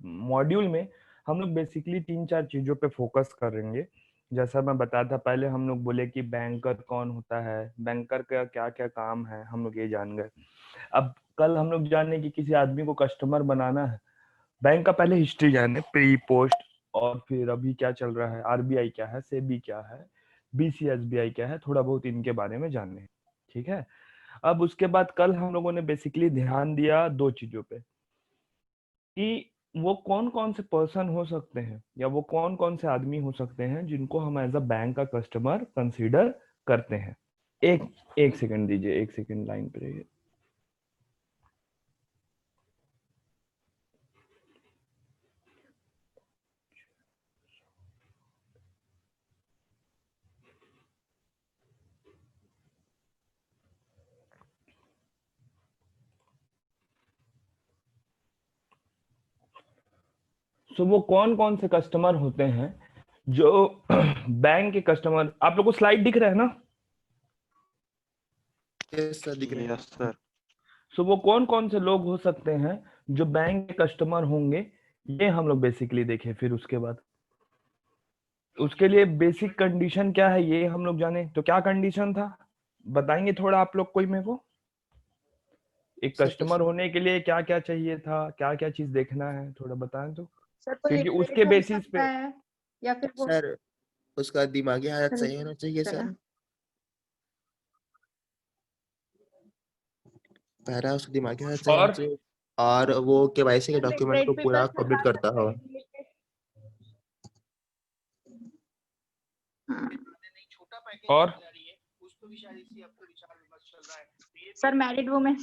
Module में हम लोग बेसिकली 3-4 चीजों पे फोकस करेंगे। जैसा मैं बताया था पहले, हम लोग बोले कि बैंकर कौन होता है, बैंकर का क्या क्या काम है, हम लोग ये जान गए। अब कल हम लोग जाने कि किसी आदमी को कस्टमर बनाना है, बैंक का पहले हिस्ट्री जाने, प्री पोस्ट, और फिर अभी क्या चल रहा है, आरबीआई क्या है, सेबी क्या है, बीसीएसबीआई क्या है, थोड़ा बहुत इनके बारे में जानने हैं। ठीक है। अब उसके बाद कल हम लोगों ने बेसिकली ध्यान दिया दो चीजों पे, कि वो कौन कौन से पर्सन हो सकते हैं या वो कौन कौन से आदमी हो सकते हैं जिनको हम एज अ बैंक का कस्टमर कंसीडर करते हैं। एक एक सेकंड दीजिए, एक सेकंड लाइन पे रहिए। सो वो कौन कौन से कस्टमर होते हैं जो बैंक के कस्टमर, आप लोग को स्लाइड दिख रहा है ना? यस सर, दिख रहे हैं। Yes sir. सो वो कौन कौन से लोग हो सकते हैं जो बैंक के कस्टमर होंगे, ये हम लोग बेसिकली देखें। फिर उसके बाद उसके लिए बेसिक कंडीशन क्या है ये हम लोग जाने। तो क्या कंडीशन था बताएंगे थोड़ा आप लोग, कोई मेरे को? एक सर कस्टमर होने के लिए क्या क्या चाहिए था, क्या क्या चीज देखना है, थोड़ा बताएं तो। सर तो क्योंकि उसके लिटरेट हो बेसिस सकता पे है या फिर वो सर उसका दिमागी हालत सर, सही होना चाहिए है सर। ना? पहला उसका दिमागी हालत सही होना और चाहिए, और वो केवाईसी के डॉक्यूमेंट को लिटरेट भी पूरा कर कंप्लीट सकता करता हो। और sir married women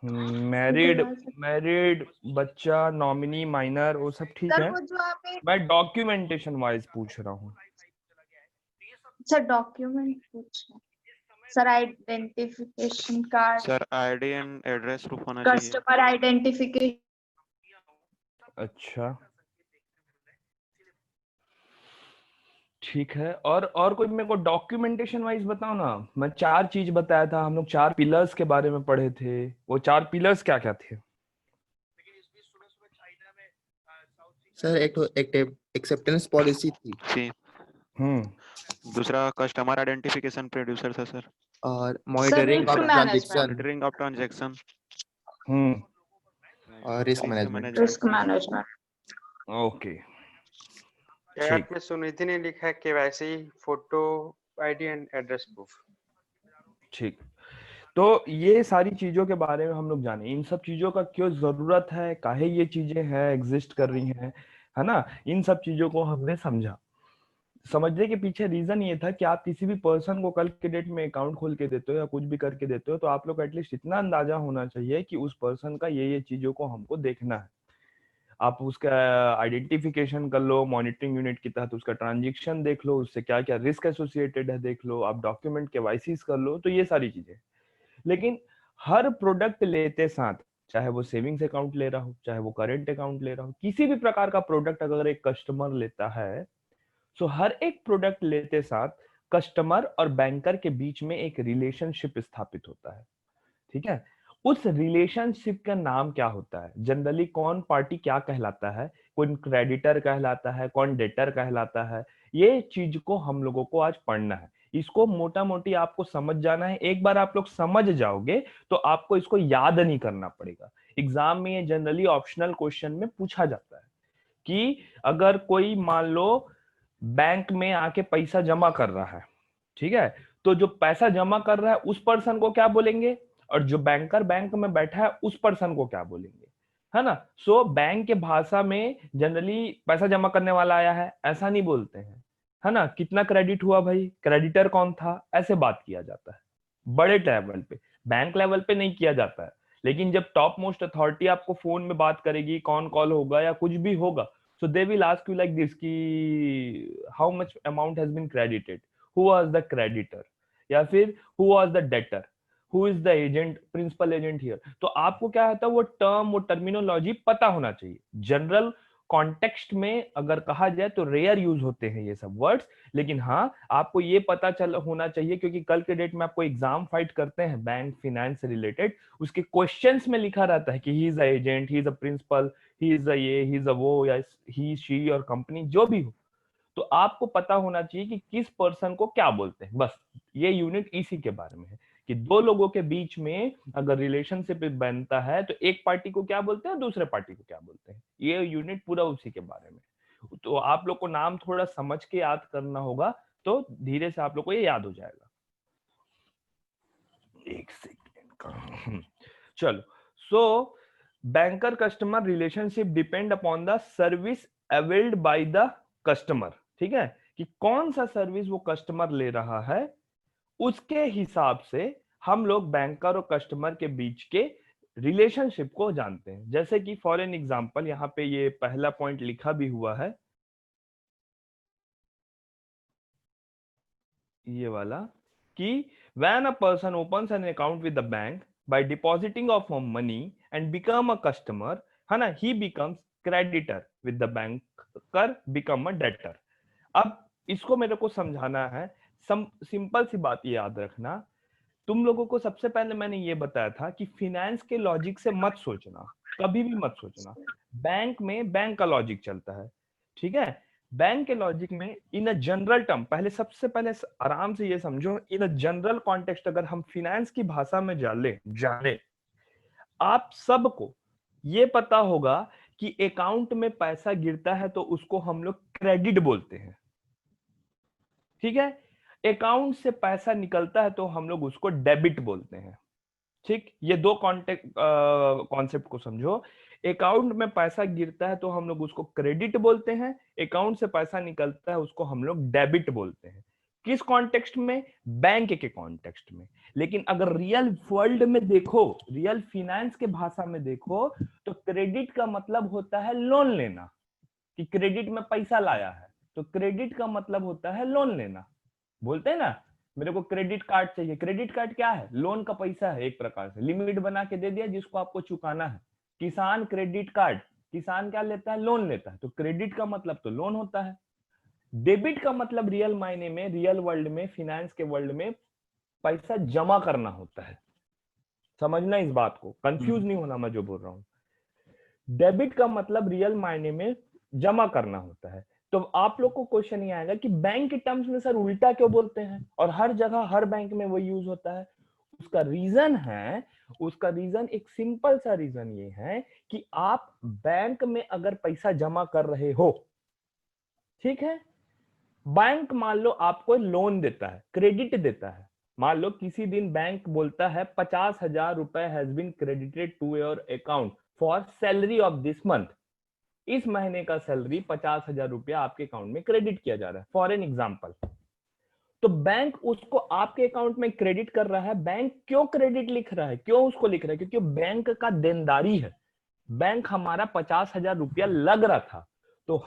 married, married बच्चा, नॉमिनी, माइनर, वो सब ठीक सर है। वो जो आप एक मैं डॉक्यूमेंटेशन वाइज पूछ रहा हूँ। सर डॉक्यूमेंट पूछ sir identification card, sir ID and address proof होना चाहिए। Customer identification. अच्छा ठीक है। और कोई मेरे को डॉक्यूमेंटेशन वाइज बताओ ना। मैं 4 चीज बताया था, हम लोग 4 पिलर्स के बारे में पढ़े थे। वो 4 पिलर्स क्या क्या थे? सर एक एक्सेप्टेंस पॉलिसी थी, सी। दूसरा कस्टमर आइडेंटिफिकेशन प्रोड्यूसर था सर। और monitoring risk of management। Transaction, monitoring of transaction और risk management. Risk management. Okay chat ठीक। में सुनिधि ने लिखा है KYC, photo, ID and address proof. ठीक। तो ये सारी चीजों के बारे में हम लोग जाने, इन सब चीजों का क्यों जरूरत है, काहे ये चीजें हैं, एग्जिस्ट कर रही हैं, है ना। इन सब चीजों को हमने समझा। समझने के पीछे रीजन ये था कि आप किसी भी पर्सन को कल के डेट में अकाउंट खोल के देते हो या कुछ भी करके देते हो, तो आप लोग एटलीस्ट इतना अंदाजा होना चाहिए कि उस पर्सन का ये चीजों को हमको देखना है। आप उसका आइडेंटिफिकेशन कर लो, मॉनिटरिंग यूनिट के तहत उसका ट्रांजेक्शन देख लो, उससे क्या क्या रिस्क एसोसिएटेड है देख लो, आप डॉक्यूमेंट केवाईसीस कर लो, तो ये सारी चीजें। लेकिन हर प्रोडक्ट लेते साथ, चाहे वो सेविंग्स अकाउंट ले रहा हो, चाहे वो करेंट अकाउंट ले रहा हो, किसी भी प्रकार का प्रोडक्ट अगर एक कस्टमर लेता है, सो हर एक प्रोडक्ट लेते साथ कस्टमर और बैंकर के बीच में एक रिलेशनशिप स्थापित होता है। ठीक है। उस रिलेशनशिप का नाम क्या होता है, जनरली कौन पार्टी क्या कहलाता है, कौन क्रेडिटर कहलाता है, कौन डेटर कहलाता है, ये चीज को हम लोगों को आज पढ़ना है। इसको मोटा मोटी आपको समझ जाना है। एक बार आप लोग समझ जाओगे तो आपको इसको याद नहीं करना पड़ेगा। एग्जाम में ये जनरली ऑप्शनल क्वेश्चन में पूछा जाता है कि अगर कोई मान लो बैंक में आके पैसा जमा कर रहा है, ठीक है, तो जो पैसा जमा कर रहा है उस पर्सन को क्या बोलेंगे, और जो बैंकर बैंक में बैठा है उस पर्सन को क्या बोलेंगे, है ना। सो बैंक के भाषा में जनरली पैसा जमा करने वाला आया है ऐसा नहीं बोलते हैं, है ना। कितना क्रेडिट हुआ भाई, क्रेडिटर कौन था, ऐसे बात किया जाता है बड़े लेवल पे। बैंक लेवल पे नहीं किया जाता है। लेकिन जब टॉप मोस्ट अथॉरिटी आपको फोन में बात करेगी, कौन कॉल होगा या कुछ भी होगा, so they will ask you like this कि how much amount has been credited, who was the creditor, या फिर who was the debtor, who is the agent, principal agent here। तो आपको क्या होता है, वो टर्म, वो टर्मिनोलॉजी पता होना चाहिए। जनरल कॉन्टेक्स्ट में अगर कहा जाए तो रेयर यूज होते हैं ये सब वर्ड्स, लेकिन हाँ आपको ये पता चल होना चाहिए, क्योंकि कल के डेट में आपको एग्जाम फाइट करते हैं बैंक फिनेंस से रिलेटेड, उसके क्वेश्चंस में लिखा रहता है कि he is a agent, he is a principal, he is a ये, ही इज अ वो, या ही शी और कंपनी जो भी हो, तो आपको पता होना चाहिए कि किस पर्सन को क्या बोलते हैं। बस ये यूनिट इसी के बारे में है कि दो लोगों के बीच में अगर रिलेशनशिप बनता है तो एक पार्टी को क्या बोलते हैं, दूसरे पार्टी को क्या बोलते हैं। ये यूनिट पूरा उसी के बारे में। तो आप लोग को नाम थोड़ा समझ के याद करना होगा, तो धीरे से आप लोग को ये याद हो जाएगा। एक सेकेंड का चलो। So banker customer relationship depend upon the service availed by the customer. ठीक है, कि कौन सा सर्विस वो कस्टमर ले रहा है, उसके हिसाब से हम लोग बैंकर और कस्टमर के बीच के रिलेशनशिप को जानते हैं। जैसे कि फॉर एन एग्जांपल यहाँ पे ये पहला पॉइंट लिखा भी हुआ है, ये वाला, कि when a person opens an account with the bank by depositing of money and become a customer, है ना, he becomes creditor with the banker become a debtor। अब इसको मेरे को समझाना है, सिंपल सी बात याद रखना। तुम लोगों को सबसे पहले मैंने ये बताया था कि फिनेंस के लॉजिक से मत सोचना, कभी भी मत सोचना। बैंक में बैंक का लॉजिक चलता है, ठीक है। बैंक के लॉजिक में इन अ जनरल टर्म, पहले सबसे पहले आराम से ये समझो, इन अ जनरल कॉन्टेक्स्ट अगर हम फिनेंस की भाषा में जाने, आप सबको ये पता होगा कि अकाउंट में पैसा गिरता है तो उसको हम लोग क्रेडिट बोलते हैं, ठीक है। अकाउंट से पैसा निकलता है तो हम लोग उसको डेबिट बोलते हैं, ठीक। ये दो कॉन्सेप्ट को समझो। अकाउंट में पैसा गिरता है तो हम लोग उसको क्रेडिट बोलते हैं, अकाउंट से पैसा निकलता है उसको हम लोग डेबिट बोलते हैं। किस कॉन्टेक्स्ट में? बैंक के कॉन्टेक्स्ट में। लेकिन अगर रियल वर्ल्ड में देखो, रियल फिनेंस के भाषा में देखो, तो क्रेडिट का मतलब होता है लोन लेना, कि क्रेडिट में पैसा लाया है, तो क्रेडिट का मतलब होता है लोन लेना। बोलते हैं ना, मेरे को क्रेडिट कार्ड चाहिए। क्रेडिट कार्ड क्या है? लोन का पैसा है, एक प्रकार से लिमिट बना के दे दिया जिसको आपको चुकाना है। किसान क्रेडिट कार्ड, किसान क्या लेता है? लोन लेता है। तो क्रेडिट का मतलब तो लोन होता है। डेबिट का मतलब रियल मायने में, रियल वर्ल्ड में, फिनेंस के वर्ल्ड में पैसा जमा करना होता है। समझना इस बात को, कंफ्यूज नहीं होना मैं जो बोल रहा हूं। डेबिट का मतलब रियल मायने में जमा करना होता है। तो आप लोग को क्वेश्चन ये आएगा कि बैंक के टर्म्स में सर उल्टा क्यों बोलते हैं और हर जगह हर बैंक में वो यूज होता है। उसका रीजन है, उसका रीजन एक सिंपल सा रीजन ये है कि आप बैंक में अगर पैसा जमा कर रहे हो, ठीक है, बैंक मान लो आपको लोन देता है, क्रेडिट देता है। मान लो किसी दिन बैंक बोलता है 50,000 रुपए has been credited to your account for salary of this month. इस महीने का सैलरी 50,000 रुपया आपके अकाउंट में क्रेडिट किया जा रहा है, फॉर एन एग्जाम्पल। तो बैंक उसको आपके अकाउंट में क्रेडिट कर रहा है। बैंक क्यों क्रेडिट लिख रहा है, क्यों उसको लिख रहा है? क्योंकि बैंक का देनदारी है। बैंक हमारा 50,000 रुपया लग रहा था, तो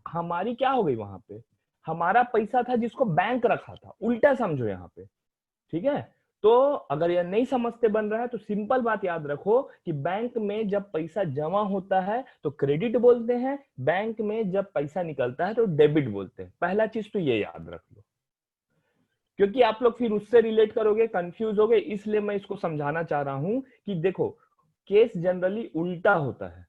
हमारी क्या हो गई वहां पे? हमारा पैसा था जिसको बैंक रखा था। उल्टा समझो यहाँ पे, ठीक है। तो अगर यह नहीं समझते बन रहा है तो सिंपल बात याद रखो कि बैंक में जब पैसा जमा होता है तो क्रेडिट बोलते हैं, बैंक में जब पैसा निकलता है तो डेबिट बोलते हैं। पहला चीज तो ये याद रख लो, क्योंकि आप लोग फिर उससे रिलेट करोगे, कंफ्यूज होगे। इसलिए मैं इसको समझाना चाह रहा हूं कि देखो, केस जनरली उल्टा होता है।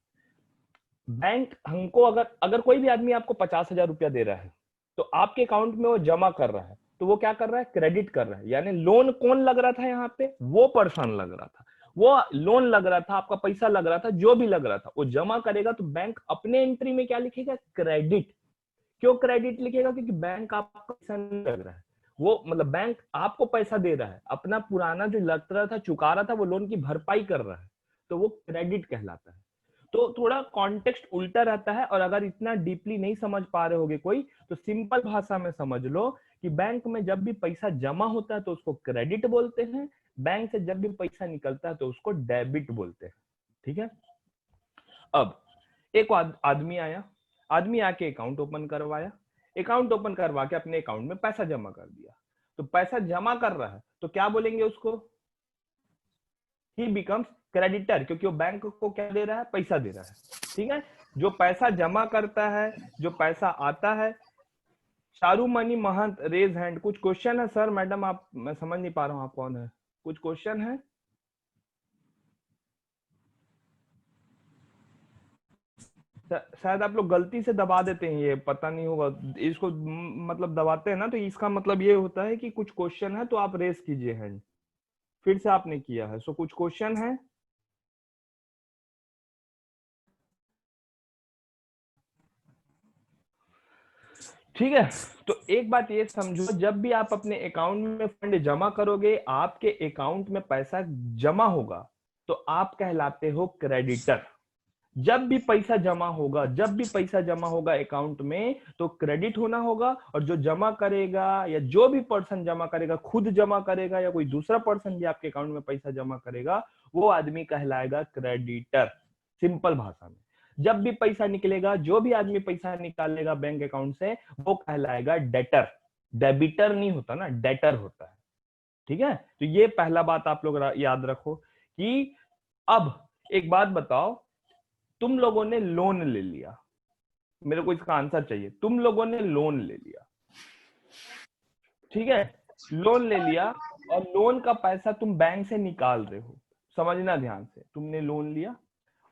बैंक हमको अगर कोई भी आदमी आपको 50,000 रुपया दे रहा है तो आपके अकाउंट में वो जमा कर रहा है, तो वो क्या कर रहा है? क्रेडिट कर रहा है। यानी लोन कौन लग रहा था यहाँ पे? वो पर्सन लग रहा था, वो लोन लग रहा था, आपका पैसा लग रहा था, जो भी लग रहा था वो जमा करेगा। तो बैंक अपने एंट्री में क्या लिखेगा? क्रेडिट। क्यों क्रेडिट लिखेगा? क्योंकि बैंक आपका पैसा नहीं लग रहा है, वो मतलब बैंक आपको पैसा दे रहा है, अपना पुराना जो लग रहा था, चुका रहा था, वो लोन की भरपाई कर रहा है, तो वो क्रेडिट कहलाता है। तो थोड़ा कॉन्टेक्स्ट उल्टा रहता है। और अगर इतना डीपली नहीं समझ पा रहे होगे कोई, तो सिंपल भाषा में समझ लो कि बैंक में जब भी पैसा जमा होता है तो उसको क्रेडिट बोलते हैं, बैंक से जब भी पैसा निकलता है तो उसको डेबिट बोलते हैं, ठीक है। अब एक आदमी आया, आदमी आके अकाउंट ओपन करवाया, अकाउंट ओपन करवा के अपने अकाउंट में पैसा जमा कर दिया। तो पैसा जमा कर रहा है तो क्या बोलेंगे उसको? ही बिकम्स क्रेडिटर, क्योंकि वो बैंक को क्या दे रहा है? पैसा दे रहा है, ठीक है। जो पैसा जमा करता है, जो पैसा आता है। चारुमणि महंत रेज हैंड। कुछ क्वेश्चन है सर मैडम? आप, मैं समझ नहीं पा रहा हूँ आप कौन है। कुछ क्वेश्चन है? शायद आप लोग गलती से दबा देते हैं, ये पता नहीं होगा इसको, मतलब दबाते हैं ना, तो इसका मतलब ये होता है कि कुछ क्वेश्चन है, तो आप रेस कीजिए हैंड। फिर से आपने किया है, सो कुछ क्वेश्चन है? ठीक है, तो एक बात ये समझो, जब भी आप अपने अकाउंट में फंड जमा करोगे, आपके अकाउंट में पैसा जमा होगा, तो आप कहलाते हो क्रेडिटर। जब भी पैसा जमा होगा, जब भी पैसा जमा होगा अकाउंट में, तो क्रेडिट होना होगा। और जो जमा करेगा, या जो भी पर्सन जमा करेगा, खुद जमा करेगा या कोई दूसरा पर्सन भी आपके अकाउंट में पैसा जमा करेगा, वो आदमी कहलाएगा क्रेडिटर। सिंपल भाषा में, जब भी पैसा निकलेगा, जो भी आदमी पैसा निकालेगा बैंक अकाउंट से, वो कहलाएगा डेटर। डेबिटर नहीं होता ना, डेटर होता है। ठीक है, तो ये पहला बात आप लोग याद रखो कि अब एक बात बताओ, तुम लोगों ने लोन ले लिया, मेरे को इसका आंसर चाहिए। तुम लोगों ने लोन ले लिया, ठीक है, लोन ले लिया, और लोन का पैसा तुम बैंक से निकाल रहे हो। समझना ध्यान से, तुमने लोन लिया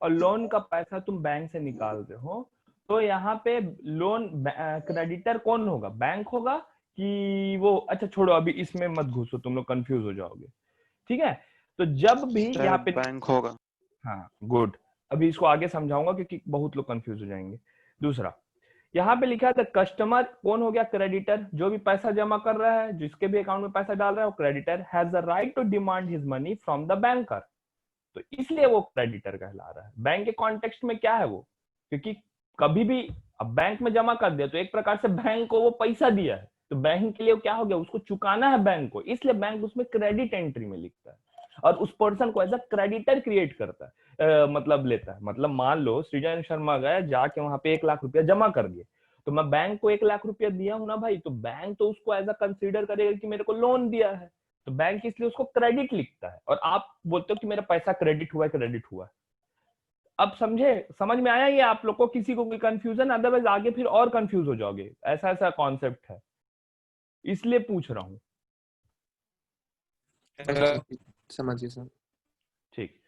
और लोन का पैसा तुम बैंक से निकाल रहे हो, तो यहाँ पे लोन क्रेडिटर कौन होगा? बैंक होगा कि वो? अच्छा छोड़ो, अभी इसमें मत घुसो, तुम लोग कंफ्यूज हो जाओगे। ठीक है, तो जब भी यहाँ पे बैंक होगा। हाँ गुड, अभी इसको आगे समझाऊंगा क्योंकि बहुत लोग कंफ्यूज हो जाएंगे। दूसरा, यहाँ पे लिखा है द कस्टमर कौन हो गया? क्रेडिटर। जो भी पैसा जमा कर रहा है, जिसके भी अकाउंट में पैसा डाल रहा है, वो creditor. Has the right to demand his money from the banker, तो इसलिए वो क्रेडिटर कहला रहा है। बैंक के कॉन्टेक्स्ट में क्या है वो? क्योंकि कभी भी अब बैंक में जमा कर दिया, तो एक प्रकार से बैंक को वो पैसा दिया है, तो बैंक के लिए क्या हो गया? उसको चुकाना है बैंक को, इसलिए बैंक उसमें क्रेडिट एंट्री में लिखता है, और उस पर्सन को एज अ क्रेडिटर क्रिएट करता है, मतलब लेता है। मतलब मान लो सृजन शर्मा गया, जाके वहां पे 1 लाख रुपया जमा कर दिए, तो मैं बैंक को 1 लाख रुपया दिया हूं ना भाई, तो बैंक तो उसको एज अ कंसीडर करेगा कि मेरे को लोन दिया है, तो बैंक इसलिए उसको क्रेडिट लिखता है। और आप बोलते हो कि मेरा पैसा क्रेडिट हुआ है, क्रेडिट हुआ है। अब समझे, समझ में आया ये आप लोग को? किसी को कोई कंफ्यूजन? अदरवाइज आगे फिर और कंफ्यूज हो जाओगे, ऐसा ऐसा कॉन्सेप्ट है, इसलिए पूछ रहा हूँ। समझिए सर। ठीक,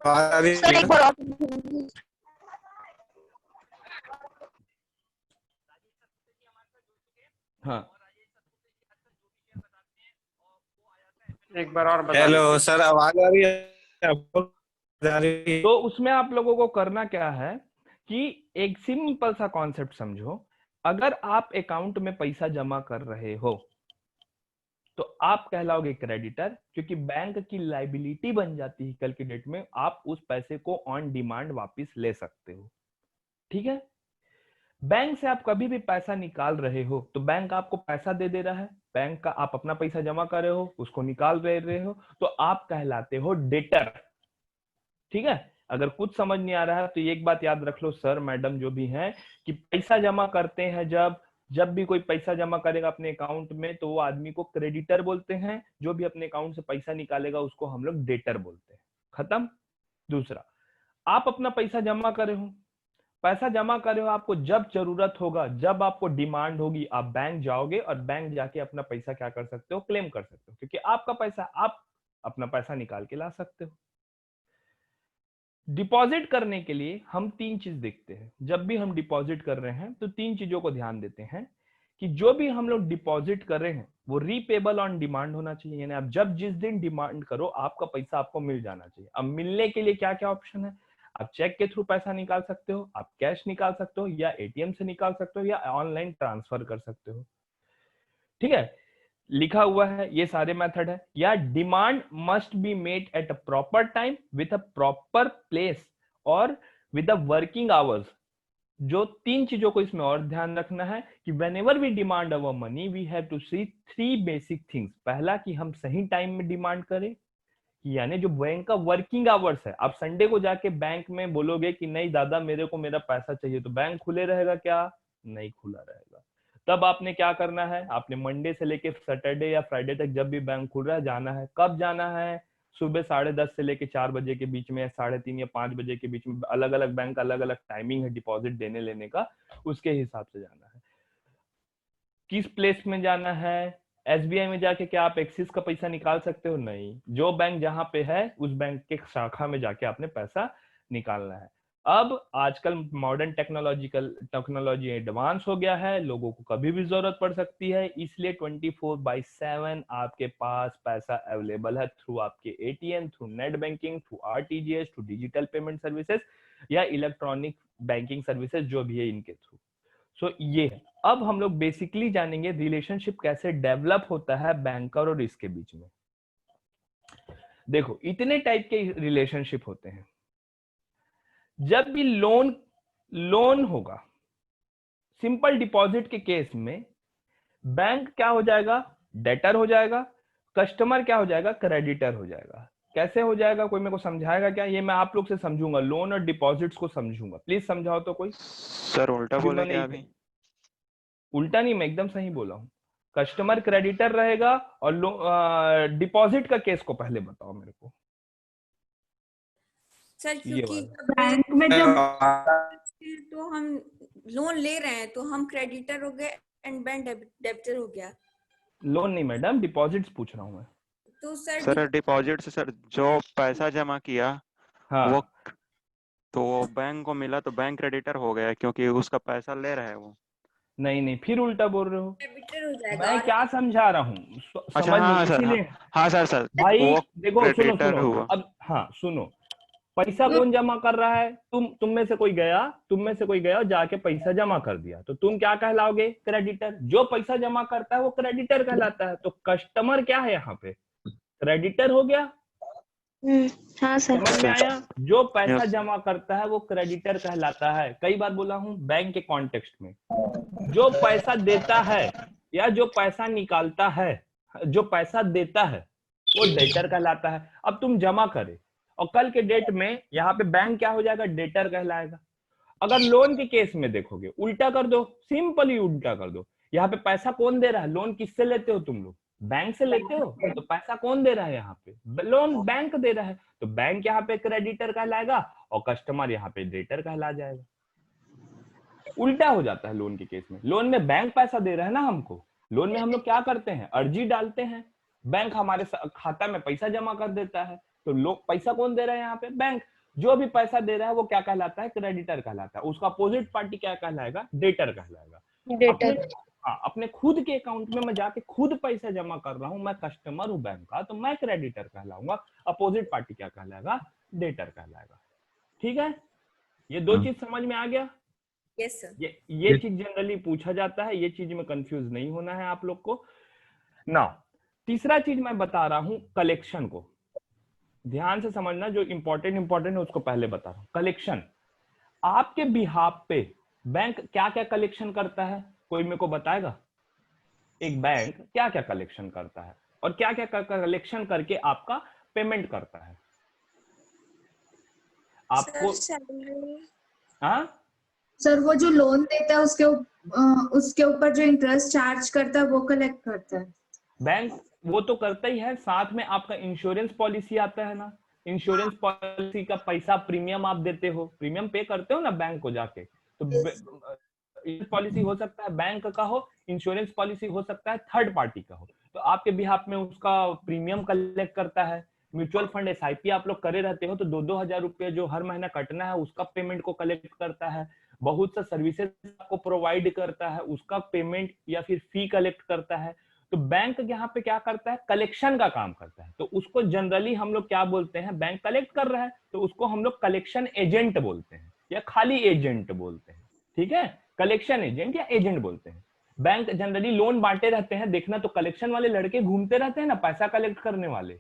सर एक बार और हाँ एक बार और बता हेलो दीजिए। सर, आवाज आ रही है आपको? आ रही है? तो उसमें आप लोगों को करना क्या है कि एक सिंपल सा कॉन्सेप्ट समझो। अगर आप अकाउंट में पैसा जमा कर रहे हो, तो आप कहलाओगे क्रेडिटर, क्योंकि बैंक की लाइबिलिटी बन जाती है कल की डेट में, आप उस पैसे को ऑन डिमांड वापस ले सकते हो। ठीक है, बैंक से आप कभी भी पैसा निकाल रहे हो, तो बैंक आपको पैसा दे दे रहा है, बैंक का आप अपना पैसा जमा कर रहे हो, उसको निकाल रहे हो, तो आप कहलाते हो डेटर। ठीक है, अगर कुछ समझ नहीं आ रहा है तो एक बात याद रख लो सर मैडम जो भी हैं, कि पैसा जमा करते हैं, जब भी कोई पैसा जमा करेगा अपने अकाउंट में, तो वो आदमी को क्रेडिटर बोलते हैं। जो भी अपने अकाउंट से पैसा निकालेगा उसको हम लोग डेटर बोलते हैं। खत्म। दूसरा, आप अपना पैसा जमा करे हो, पैसा जमा करे हो, आपको जब जरूरत होगा, जब आपको डिमांड होगी, आप बैंक जाओगे और बैंक जाके अपना पैसा क्या कर सकते हो? क्लेम कर सकते हो, क्योंकि आपका पैसा, आप अपना पैसा निकाल के ला सकते हो। डिपॉजिट करने के लिए हम 3 चीज देखते हैं। जब भी हम डिपॉजिट कर रहे हैं तो 3 चीजों को ध्यान देते हैं कि जो भी हम लोग डिपॉजिट कर रहे हैं वो रीपेबल ऑन डिमांड होना चाहिए, यानी आप जब जिस दिन डिमांड करो आपका पैसा आपको मिल जाना चाहिए। अब मिलने के लिए क्या क्या ऑप्शन है? आप चेक के थ्रू पैसा निकाल सकते हो, आप कैश निकाल सकते हो, या एटीएम से निकाल सकते हो, या ऑनलाइन ट्रांसफर कर सकते हो। ठीक है, लिखा हुआ है, ये सारे मेथड है। या demand must be made at a proper time with a proper place और विद अ वर्किंग आवर्स। जो 3 चीजों को इसमें और ध्यान रखना है कि whenever we demand our money we have to see 3 basic things. पहला, कि हम सही टाइम में डिमांड करें, यानी जो बैंक का वर्किंग आवर्स है। आप संडे को जाके बैंक में बोलोगे कि नहीं दादा मेरे को मेरा पैसा चाहिए, तो बैंक खुले रहेगा क्या? नहीं खुला रहेगा। तब आपने क्या करना है? आपने मंडे से लेके सैटरडे या फ्राइडे तक जब भी बैंक खुल रहा है जाना है। कब जाना है? सुबह 10:30 से लेके 4 बजे के बीच में, 3:30 या 5 बजे के बीच में, अलग अलग बैंक अलग अलग टाइमिंग है डिपॉजिट देने लेने का, उसके हिसाब से जाना है। किस प्लेस में जाना है? एसबीआई में जाके क्या आप एक्सिस का पैसा निकाल सकते हो? नहीं। जो बैंक जहां पे है उस बैंक के शाखा में जाके आपने पैसा निकालना है। अब आजकल मॉडर्न टेक्नोलॉजी एडवांस हो गया है, लोगों को कभी भी जरूरत पड़ सकती है, इसलिए 24/7 आपके पास पैसा अवेलेबल है थ्रू आपके ATM, through net banking, through RTGS, through digital payment services या इलेक्ट्रॉनिक बैंकिंग सर्विसेज जो भी है इनके थ्रू। सो ये है। अब हम लोग बेसिकली जानेंगे रिलेशनशिप कैसे डेवलप होता है बैंकर और इसके बीच में। देखो, इतने टाइप के रिलेशनशिप होते हैं। जब भी लोन होगा, सिंपल डिपॉजिट के केस में बैंक क्या हो जाएगा? डेटर हो जाएगा। कस्टमर क्या हो जाएगा? क्रेडिटर हो जाएगा। कैसे हो जाएगा? कोई मेरे को समझाएगा क्या? ये मैं आप लोग से समझूंगा, लोन और डिपॉजिट्स को समझूंगा। प्लीज समझाओ तो कोई। सर उल्टा बोले क्या अभी? उल्टा नहीं, मैं एकदम सही बोला हूँ। कस्टमर क्रेडिटर रहेगा और डिपॉजिट का केस को पहले बताओ मेरे को। सर क्योंकि वाला। बैंक में जब तो हम लोन ले रहे हैं तो हम क्रेडिटर हो गए एंड बैंक डेबिटर हो गया। लोन नहीं मैडम, डिपॉजिट्स पूछ रहा हूँ मैं। तो सर डिपॉजिट से सर जो पैसा जमा किया हाँ, वो तो बैंक को मिला तो बैंक क्रेडिटर हो गया क्योंकि उसका पैसा ले रहा है वो। नहीं, फिर उल्टा बोल रहे हो। डेबिटर हो जाएगा। मैं क्या समझा रहा हूँ अच्छा, समझ हाँ नहीं, सर, इसीलिए हाँ सर भाई वो देखो, क्रेडिटर सुनो हुआ। अब। हाँ सुनो, पैसा कौन जमा कर रहा है? तुम में से कोई गया और जाके पैसा जमा कर दिया, तो तुम क्या कहलाओगे? क्रेडिटर। जो पैसा जमा करता है वो क्रेडिटर कहलाता है। तो कस्टमर क्या है यहाँ पे? क्रेडिटर हो गया। हाँ सर। समझ में आया? जो पैसा Yes. जमा करता है वो क्रेडिटर कहलाता है। कई बार बोला हूं बैंक के कॉन्टेक्स्ट में, जो पैसा देता है या जो पैसा निकालता है, जो पैसा देता है वो डेटर कहलाता है। अब तुम जमा करे और कल के डेट में यहाँ पे बैंक क्या हो जाएगा? डेटर कहलाएगा। अगर लोन के केस में देखोगे, उल्टा कर दो, सिंपली उल्टा कर दो। यहाँ पे पैसा कौन दे रहा है? लोन किससे लेते हो तुम लोग? बैंक से लेते हो। तो पैसा कौन दे रहा है यहाँ पे? लोन बैंक दे रहा है। तो बैंक यहाँ पे क्रेडिटर कहलाएगा और कस्टमर यहाँ पे डेटर कहला जाएगा। उल्टा हो जाता है लोन के केस में। लोन में बैंक पैसा दे रहा है ना हमको। लोन में हम लोग क्या करते हैं? अर्जी डालते हैं, बैंक हमारे खाता में पैसा जमा कर देता है। तो लोग पैसा कौन दे रहा है यहाँ पे? बैंक। जो भी पैसा दे रहा है वो क्या कहलाता है? क्रेडिटर कहलाता है। उसका अपोजिट पार्टी क्या कहलाएगा? डेटर कहलाएगा। डेटर। अपने खुद के अकाउंट में मैं जाके खुद पैसा जमा कर रहा हूं, मैं कस्टमर हूं बैंक का, तो मैं क्रेडिटर कहलाऊंगा। अपोजिट पार्टी क्या कहलाएगा? डेटर कहलाएगा। ठीक है, ये दो चीज समझ में आ गया? Yes sir. ये चीज जनरली पूछा जाता है, ये चीज में कंफ्यूज नहीं होना है आप लोग को। नाउ तीसरा चीज मैं बता रहा हूं, कलेक्शन को ध्यान से समझना। जो इंपॉर्टेंट है उसको पहले बता रहा हूं। कलेक्शन आपके बिहाफ पे बैंक क्या क्या कलेक्शन करता है? कोई मेरे को बताएगा? एक बैंक क्या क्या कलेक्शन करता है और क्या क्या कलेक्शन करके आपका पेमेंट करता है आपको? हाँ सर वो जो लोन देता है उसके ऊपर जो इंटरेस्ट चार्ज करता है वो कलेक्ट करता है बैंक। वो तो करता ही है, साथ में आपका इंश्योरेंस पॉलिसी आता है ना। इंश्योरेंस पॉलिसी का पैसा प्रीमियम आप देते हो, प्रीमियम पे करते हो ना बैंक को जाके। तो पॉलिसी हो सकता है बैंक का हो, इंश्योरेंस पॉलिसी हो सकता है थर्ड पार्टी का हो। तो आपके बिहाफ में उसका प्रीमियम कलेक्ट करता है। म्यूचुअल फंड एसआईपी आप लोग करे रहते हो तो 2-2 हजार रुपये जो हर महीना कटना है उसका पेमेंट को कलेक्ट करता है। बहुत सा सर्विसेज आपको प्रोवाइड करता है, उसका पेमेंट या फिर फी कलेक्ट करता है। तो बैंक यहाँ पे क्या करता है? कलेक्शन का काम करता है। तो उसको जनरली हम लोग क्या बोलते हैं? बैंक कलेक्ट कर रहा है तो उसको हम लोग कलेक्शन एजेंट बोलते हैं या खाली एजेंट बोलते हैं। ठीक है, कलेक्शन एजेंट या एजेंट बोलते हैं। बैंक जनरली लोन बांटे रहते हैं, देखना तो कलेक्शन वाले लड़के घूमते रहते हैं ना, पैसा कलेक्ट करने वाले।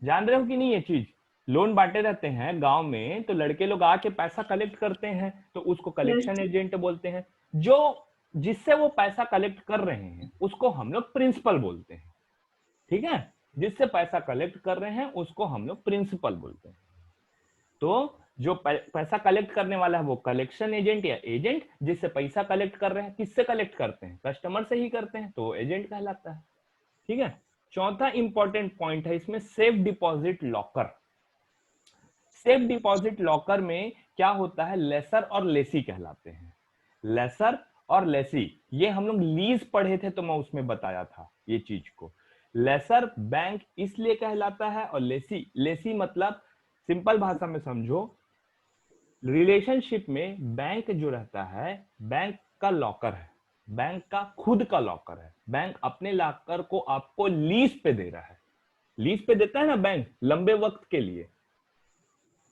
जान रहे हो कि नहीं ये चीज? लोन बांटे रहते हैं गांव में तो लड़के लोग आके पैसा कलेक्ट करते हैं, तो उसको कलेक्शन एजेंट बोलते हैं। जो जिससे वो पैसा कलेक्ट कर रहे हैं उसको हम लोग प्रिंसिपल बोलते हैं। ठीक है, जिससे पैसा कलेक्ट कर रहे हैं उसको हम लोग प्रिंसिपल बोलते हैं। तो जो पैसा कलेक्ट करने वाला है वो कलेक्शन एजेंट या एजेंट, जिससे पैसा कलेक्ट कर रहे हैं। किससे कलेक्ट करते हैं? कस्टमर से ही करते हैं, तो एजेंट कहलाता है। ठीक है, चौथा इंपॉर्टेंट पॉइंट है इसमें safe deposit locker. Safe deposit locker में क्या होता है, लेसर और लेसी कहलाते हैं। लेसर और लेसी, ये हम लोग लीज पढ़े थे तो मैं उसमें बताया था ये चीज को। लेसर बैंक इसलिए कहलाता है और लेसी, लेसी मतलब सिंपल भाषा में समझो, रिलेशनशिप में बैंक जो रहता है बैंक का लॉकर है, बैंक का खुद का लॉकर है। बैंक अपने लॉकर को आपको लीज पे दे रहा है, लीज पे देता है ना बैंक लंबे वक्त के लिए।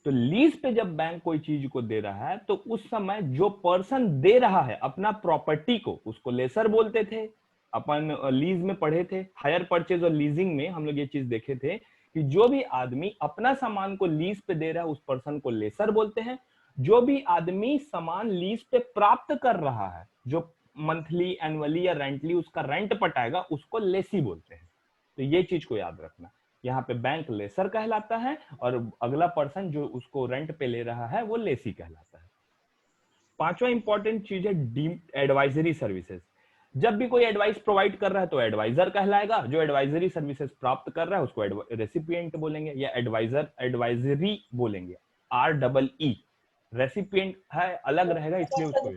तो लीज पे जब बैंक कोई चीज को दे रहा है तो उस समय जो पर्सन दे रहा है अपना प्रॉपर्टी को, उसको लेसर बोलते थे। अपन लीज में पढ़े थे, हायर परचेज और लीजिंग में हम लोग ये चीज देखे थे कि जो भी आदमी अपना सामान को लीज पे दे रहा है उस पर्सन को लेसर बोलते हैं। जो भी आदमी सामान लीज पे प्राप्त कर रहा है, जो मंथली, एनुअली या रेंटली उसका रेंट पटाएगा, उसको लेसी बोलते हैं। तो ये चीज को याद रखना, यहाँ पे बैंक लेसर कहलाता है और अगला पर्सन जो उसको रेंट पे ले रहा है वो लेसी कहलाता है। पांचवा इंपॉर्टेंट चीज है एडवाइजरी सर्विसेज। जब भी कोई एडवाइस प्रोवाइड कर रहा है तो एडवाइजर कहलाएगा, जो एडवाइजरी सर्विसेज प्राप्त कर रहा है उसको रेसिपिएंट बोलेंगे या एडवाइजरी बोलेंगे, REE। रेसिपिएंट है अलग रहेगा इसलिए उसको,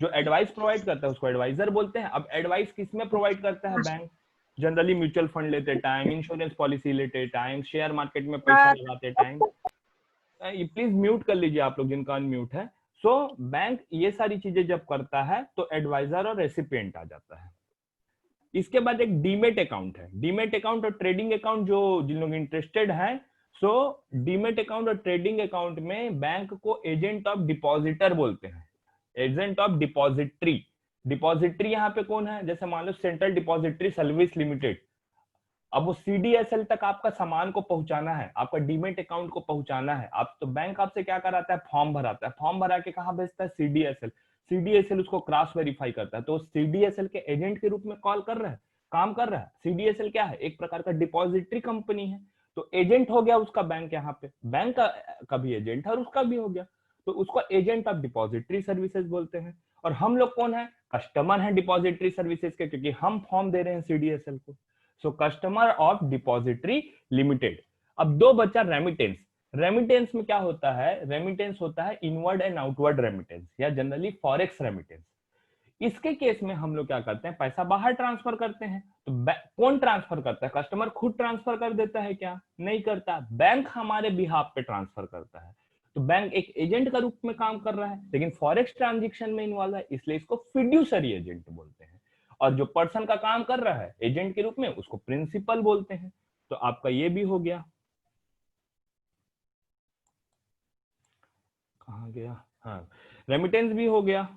जो एडवाइस प्रोवाइड करता है उसको एडवाइजर बोलते हैं। अब एडवाइस किसमें प्रोवाइड करता है बैंक? जनरली म्यूचुअल फंड लेते टाइम, इंश्योरेंस पॉलिसी लेते टाइम, शेयर मार्केट में पैसा लगाते टाइम। प्लीज म्यूट कर लीजिए आप लोग जिनका अनम्यूट है। सो बैंक ये सारी चीजें जब करता है तो एडवाइजर और रेसिपिएंट आ जाता है। इसके बाद एक डीमेट अकाउंट है। डीमेट अकाउंट और ट्रेडिंग अकाउंट, जो जिन लोग इंटरेस्टेड हैं, सो डीमेट अकाउंट और ट्रेडिंग अकाउंट में बैंक को एजेंट ऑफ डिपॉजिटर बोलते हैं, एजेंट ऑफ डिपॉजिटरी। डिपॉजिटरी यहाँ पे कौन है? जैसे मान लो सेंट्रल डिपॉजिटरी सर्विस लिमिटेड। अब वो CDSL तक आपका सामान को पहुंचाना है, आपका डीमेट अकाउंट को पहुंचाना है, आप तो बैंक आपसे क्या कराता है, फॉर्म भराता है। फॉर्म भरा के कहाँ भेजता है? CDSL। CDSL उसको क्रॉस वेरीफाई करता है, तो CDSL के एजेंट के रूप में कॉल कर रहा है, काम कर रहा है। CDSL क्या है? एक प्रकार का डिपॉजिटरी कंपनी है, तो एजेंट हो गया उसका बैंक। यहाँ पे बैंक का भी एजेंट है और उसका भी हो गया, तो उसको एजेंट ऑफ डिपॉजिटरी सर्विसेज बोलते हैं। और हम लोग कौन है? कस्टमर है डिपॉजिटरी सर्विसेज के, क्योंकि हम फॉर्म दे रहे हैं CDSL को। So customer of depository limited. अब दो बचा रेमिटेंस। रेमिटेंस में क्या होता है? रेमिटेंस होता है इनवर्ड एंड आउटवर्ड रेमिटेंस या जनरली फॉरेक्स रेमिटेंस। इसके केस में हम लोग क्या करते हैं? पैसा बाहर ट्रांसफर करते हैं। तो कौन ट्रांसफर करता है? कस्टमर खुद ट्रांसफर कर देता है क्या? नहीं करता, बैंक हमारे बिहाफ पे ट्रांसफर करता है। तो बैंक एक एजेंट का रूप में काम कर रहा है, लेकिन फॉरेक्स ट्रांजैक्शन में इन्वॉल्व है, इसलिए इसको फिड्यूसरी एजेंट बोलते हैं। और जो पर्सन का काम कर रहा है एजेंट के रूप में, उसको प्रिंसिपल बोलते हैं। तो आपका ये भी हो गया। कहां गया? हाँ, रेमिटेंस भी हो गया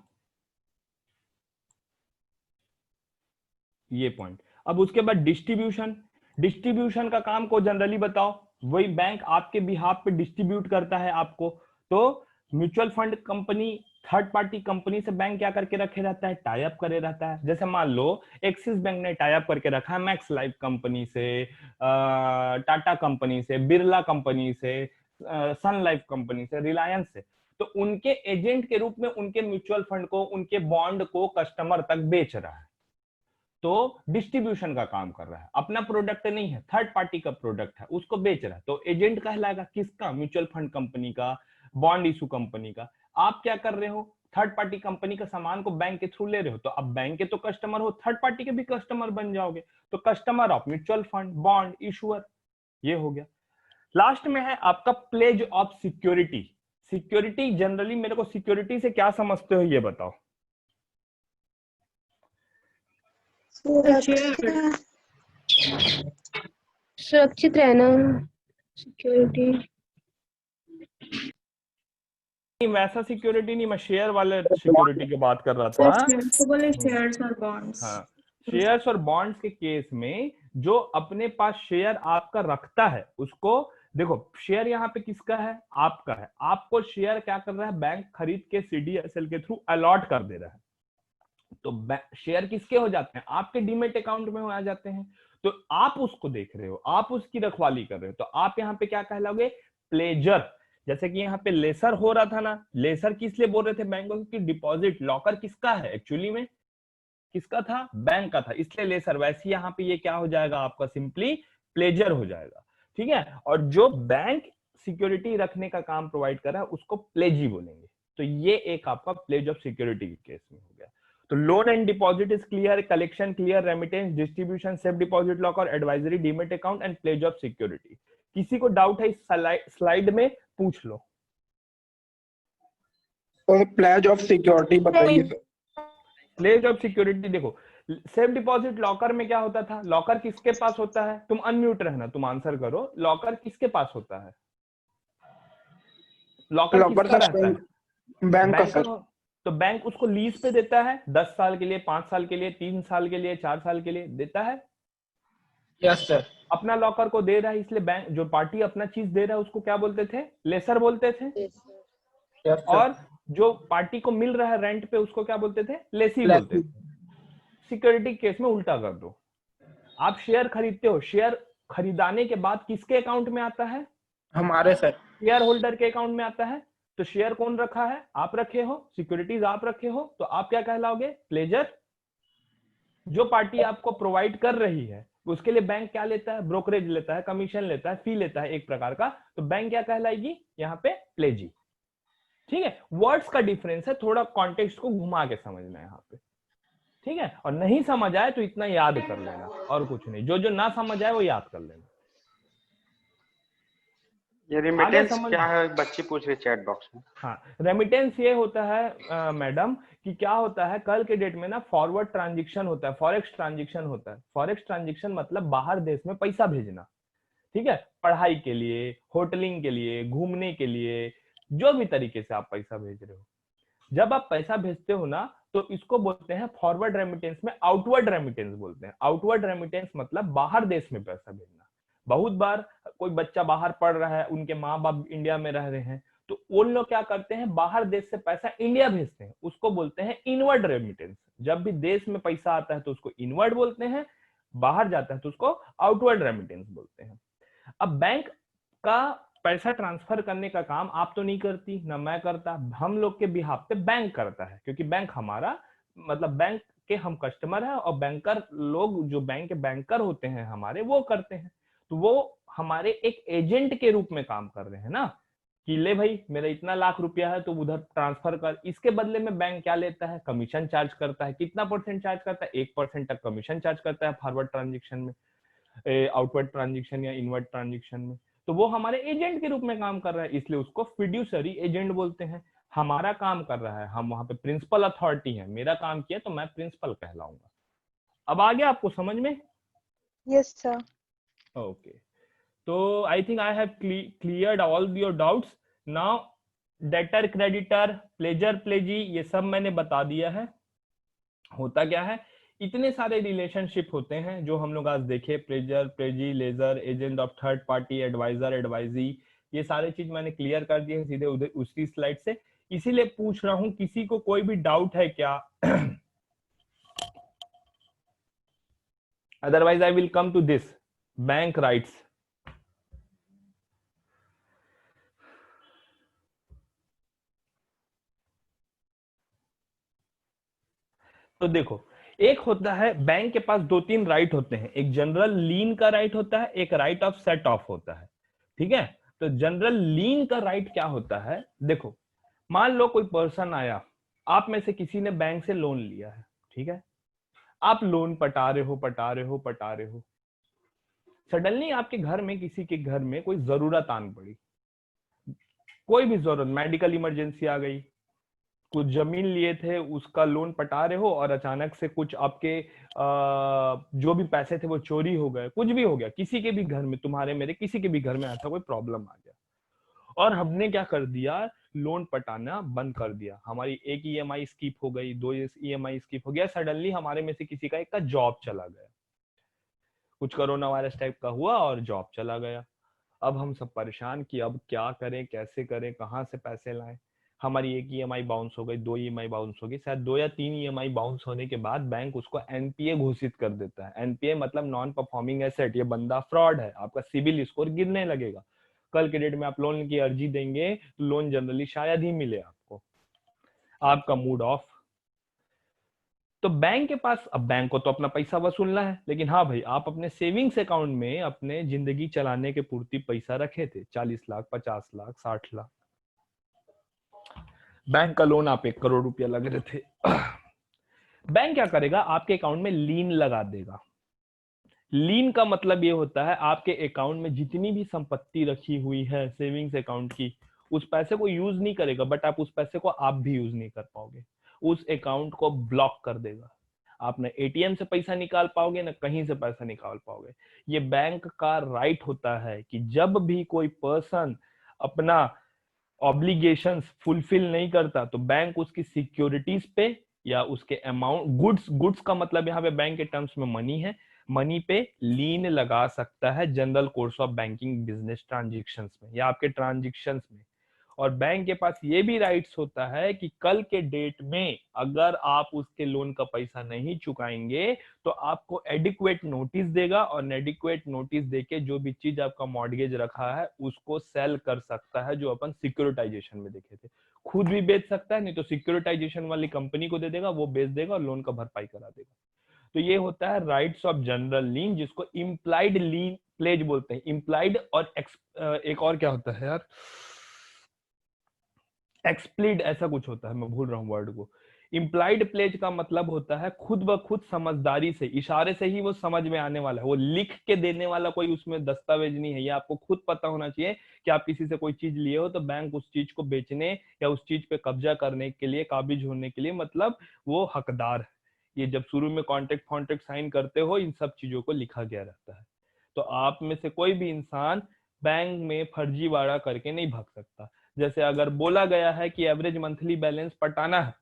ये पॉइंट। अब उसके बाद डिस्ट्रीब्यूशन। डिस्ट्रीब्यूशन का काम को जनरली बताओ, वही बैंक आपके बिहाफ पे डिस्ट्रीब्यूट करता है आपको। तो mutual fund company, third party company से बैंक क्या करके रखे रहता है? टाई अप करे रहता है। जैसे मान लो एक्सिस बैंक ने टाई अप करके रखा है मैक्स लाइफ कंपनी से, टाटा कंपनी से, बिरला कंपनी से, सन लाइफ कंपनी से, रिलायंस से। तो उनके एजेंट के रूप में उनके म्यूचुअल फंड को, उनके बॉन्ड को कस्टमर तक बेच रहा है, तो डिस्ट्रीब्यूशन का काम कर रहा है। अपना प्रोडक्ट नहीं है, थर्ड पार्टी का प्रोडक्ट है, उसको बेच रहा है, तो एजेंट कहलाएगा। किसका? म्यूचुअल फंड कंपनी का, बॉन्ड इशू कंपनी का। आप क्या कर रहे हो? थर्ड पार्टी कंपनी का सामान को बैंक के थ्रू ले रहे हो, तो अब बैंक के तो कस्टमर हो, थर्ड पार्टी के भी कस्टमर बन जाओगे। तो customer of mutual fund, bond issuer, ये हो गया। लास्ट में है आपका pledge of security. Security generally, मेरे को सिक्योरिटी से क्या समझते हो ये बताओ? सुरक्षित रहना, सिक्योरिटी। नहीं, वैसा सिक्योरिटी नहीं, मैं शेयर वाले सिक्योरिटी की बात कर रहा था। तो बोले शेयर्स और बॉन्ड्स। हाँ, शेयर्स और बॉन्ड्स के केस में जो अपने पास शेयर आपका रखता है उसको, देखो शेयर यहाँ पे किसका है? आपका है। आपको शेयर क्या कर रहा है? बैंक खरीद के CDSL के थ्रू अलॉट कर दे रहा है। तो शेयर किसके हो जाते हैं? आपके डीमेट अकाउंट में आ जाते हैं। तो आप उसको देख रहे हो, आप उसकी रखवाली कर रहे हो, तो आप यहाँ पे क्या कहलाओगे? प्लेजर। जैसे कि यहाँ पे लेसर हो रहा था ना, लेसर किस लिए बोल रहे थे बैंक को? कि डिपॉजिट लॉकर किसका है एक्चुअली में? किसका था? बैंक का था, इसलिए लेसर। वैसे यहाँ पे ये क्या हो जाएगा आपका? सिंपली प्लेजर हो जाएगा, ठीक है। और जो बैंक सिक्योरिटी रखने का काम प्रोवाइड कर रहा है उसको प्लेजी बोलेंगे। तो ये एक आपका प्लेज ऑफ सिक्योरिटी के केस में हो गया। तो loan and deposit is clear, collection clear, remittance, distribution, safe deposit locker, advisory, demat account and pledge of security. किसी को डाउट है इस स्लाइड में? पूछ लो। और प्लेज ऑफ सिक्योरिटी बताइए सर। प्लेज ऑफ सिक्योरिटी देखो, सेफ डिपॉजिट लॉकर में क्या होता था? लॉकर किसके पास होता है? तुम अनम्यूट रहना, तुम आंसर करो। लॉकर किसके पास होता है? लॉकर किसका रहता है? बैंक का सर। तो बैंक उसको लीज पे देता है 10 साल के लिए, 5 साल के लिए, 3 साल के लिए, 4 साल के लिए देता है। Yes sir. अपना लॉकर को दे रहा है, इसलिए बैंक जो पार्टी अपना चीज दे रहा है उसको क्या बोलते थे? लेसर बोलते थे। Yes sir. और जो पार्टी को मिल रहा है रेंट पे उसको क्या बोलते थे? लेसी बोलते थे। सिक्योरिटी केस में उल्टा कर दो। आप शेयर खरीदते हो, शेयर खरीदाने के बाद किसके अकाउंट में आता है? हमारे सर। शेयर होल्डर के अकाउंट में आता है। तो शेयर कौन रखा है? आप रखे हो, सिक्योरिटीज आप रखे हो, तो आप क्या कहलाओगे? प्लेजर। जो पार्टी आपको प्रोवाइड कर रही है उसके लिए बैंक क्या लेता है? ब्रोकरेज लेता है, कमीशन लेता है, फी लेता है एक प्रकार का। तो बैंक क्या कहलाएगी यहाँ पे? प्लेजी। ठीक है, वर्ड्स का डिफरेंस है, थोड़ा कॉन्टेक्स्ट को घुमा के समझना है यहाँ पे, ठीक है। और नहीं समझ आए तो इतना याद कर लेना और कुछ नहीं, जो जो ना समझ आए वो याद कर लेना। ये रेमिटेंस क्या है? बच्ची पूछ रही चैट बॉक्स में। हाँ, रेमिटेंस ये होता है मैडम कि क्या होता है कल के डेट में ना, फॉरवर्ड ट्रांजैक्शन होता है, फॉरेक्स ट्रांजैक्शन होता है। फॉरेक्स ट्रांजैक्शन मतलब बाहर देश में पैसा भेजना, ठीक है, पढ़ाई के लिए, होटलिंग के लिए, घूमने के लिए, जो भी तरीके से आप पैसा भेज रहे हो। जब आप पैसा भेजते हो ना तो इसको बोलते हैं फॉरवर्ड रेमिटेंस में आउटवर्ड रेमिटेंस बोलते हैं। आउटवर्ड रेमिटेंस मतलब बाहर देश में पैसा भेजना। बहुत बार कोई बच्चा बाहर पढ़ रहा है, उनके माँ बाप इंडिया में रह रहे हैं, तो वो लोग क्या करते हैं? बाहर देश से पैसा इंडिया भेजते हैं, उसको बोलते हैं इनवर्ड रेमिटेंस। जब भी देश में पैसा आता है तो उसको इनवर्ड बोलते हैं, बाहर जाता है तो उसको आउटवर्ड रेमिटेंस बोलते हैं। अब बैंक का पैसा ट्रांसफर करने का काम आप तो नहीं करती, ना मैं करता, हम लोग के बिहाफ पे बैंक करता है, क्योंकि बैंक हमारा मतलब बैंक के हम कस्टमर हैं, और बैंकर लोग जो बैंक के बैंकर होते हैं हमारे, वो करते हैं। तो वो हमारे एक एजेंट के रूप में काम कर रहे हैं ना, कि ले भाई मेरा इतना लाख रुपया है तो उधर ट्रांसफर कर। इसके बदले में बैंक क्या लेता है? कमीशन चार्ज करता है। कितना परसेंट चार्ज करता है? 1% तक कमीशन चार्ज करता है फॉरवर्ड ट्रांजेक्शन में, आउटवर्ड ट्रांजेक्शन या इनवर्ड ट्रांजेक्शन में। तो वो हमारे एजेंट के रूप में काम कर रहा है, इसलिए उसको फिड्यूसरी एजेंट बोलते हैं। हमारा काम कर रहा है, हम वहां पे प्रिंसिपल अथॉरिटी है, मेरा काम किया तो मैं प्रिंसिपल कहलाऊंगा। अब आ गया आपको समझ में? Yes sir. ओके, तो I think I have cleared all your doubts now. Debtor, creditor, pleasure, प्लेजी, ये सब मैंने बता दिया है। होता क्या है, इतने सारे रिलेशनशिप होते हैं जो हम लोग आज देखे, pledger, pledgee, ledger, agent of third party, adviser, advisee, ये सारे चीज मैंने क्लियर कर दिए सीधे उधर उसी स्लाइड से। इसीलिए पूछ रहा हूं, किसी को कोई भी डाउट है क्या? Otherwise I will come to this bank rights. तो देखो, एक होता है बैंक के पास 2-3 राइट होते हैं। एक जनरल लीन का राइट होता है, एक राइट ऑफ सेट ऑफ होता है, ठीक है। तो जनरल लीन का राइट क्या होता है? देखो, मान लो कोई पर्सन आया, आप में से किसी ने बैंक से लोन लिया है, ठीक है, आप लोन पटा रहे हो, सडनली आपके घर में, किसी के घर में कोई जरूरत आन पड़ी, कोई भी जरूरत, मेडिकल इमरजेंसी आ गई, कुछ जमीन लिए थे उसका लोन पटा रहे हो और अचानक से कुछ आपके जो भी पैसे थे वो चोरी हो गए, कुछ भी हो गया, किसी के भी घर में, तुम्हारे मेरे किसी के भी घर में ऐसा कोई प्रॉब्लम आ गया, और हमने क्या कर दिया? लोन पटाना बंद कर दिया। हमारी एक ईएमआई स्किप हो गई, 2 ईएमआई स्किप हो गया, सडनली हमारे में से किसी का एक का जॉब चला गया, कुछ कोरोना वायरस टाइप का हुआ और जॉब चला गया। अब हम सब परेशान कि अब क्या करें, कैसे करें, कहाँ से पैसे लाएं। हमारी एक ईएमआई बाउंस हो गई, 2 ईएमआई बाउंस हो गई, शायद 2 या 3 ईएमआई बाउंस होने के बाद बैंक उसको एनपीए घोषित कर देता है। एनपीए मतलब नॉन परफॉर्मिंग एसेट, ये बंदा फ्रॉड है, आपका सिविल स्कोर गिरने लगेगा। कल के डेट में आप लोन की अर्जी देंगे तो लोन जनरली शायद ही मिले आपको, आपका मूड ऑफ। तो बैंक के पास, अब बैंक को तो अपना पैसा वसूलना है, लेकिन हाँ भाई आप अपने सेविंग्स अकाउंट में अपने जिंदगी चलाने के पूर्ति पैसा रखे थे, 40 लाख, 50 लाख, 60 लाख। बैंक का लोन आप 1 करोड़ रुपया लग रहे थे। बैंक क्या करेगा, आपके अकाउंट में लीन लगा देगा। लीन का मतलब ये होता है आपके अकाउंट में जितनी भी संपत्ति रखी हुई है सेविंग्स अकाउंट की, उस पैसे को यूज नहीं करेगा, बट आप उस पैसे को आप भी यूज नहीं कर पाओगे, उस अकाउंट को ब्लॉक कर देगा। आप न एटीएम से पैसा निकाल पाओगे, न कहीं से पैसा निकाल पाओगे। ये बैंक का राइट होता है कि जब भी कोई पर्सन अपना ऑब्लिगेशंस फुलफिल नहीं करता तो बैंक उसकी सिक्योरिटीज पे या उसके अमाउंट, गुड्स का मतलब यहाँ पे बैंक के टर्म्स में मनी है, मनी पे लीन लगा सकता है general course of banking business transactions में या आपके ट्रांजेक्शंस में। और बैंक के पास ये भी राइट्स होता है कि कल के डेट में अगर आप उसके लोन का पैसा नहीं चुकाएंगे तो आपको एडिक्वेट नोटिस देगा, और एडिक्वेट नोटिस देके जो भी चीज आपका मॉर्गेज रखा है उसको सेल कर सकता है, जो अपन सिक्योरिटाइजेशन में देखे थे। खुद भी बेच सकता है, नहीं तो सिक्योरिटाइजेशन वाली कंपनी को दे देगा, वो बेच देगा और लोन का भरपाई करा देगा। तो ये होता है राइट्स ऑफ जनरल लीन, जिसको इम्प्लाइड लीन प्लेज बोलते हैं। इम्प्लाइड और एक और क्या होता है यार, एक्सप्लिड ऐसा कुछ होता है, मैं भूल रहा हूँ वर्ड को। इम्प्लाइड प्लेज का मतलब होता है खुद ब खुद समझदारी से, इशारे से ही वो समझ में आने वाला है, वो लिख के देने वाला कोई उसमें दस्तावेज नहीं है। ये आपको खुद पता होना चाहिए कि आप किसी से कोई चीज लिए हो तो बैंक उस चीज को बेचने या उस चीज पे कब्जा करने के लिए, काबिज होने के लिए मतलब वो हकदार है। ये जब शुरू में कॉन्ट्रैक्ट साइन करते हो इन सब चीजों को लिखा गया रहता है। तो आप में से कोई भी इंसान बैंक में फर्जीवाड़ा करके नहीं भाग सकता। जैसे अगर बोला गया है कि एवरेज मंथली बैलेंस पटाना है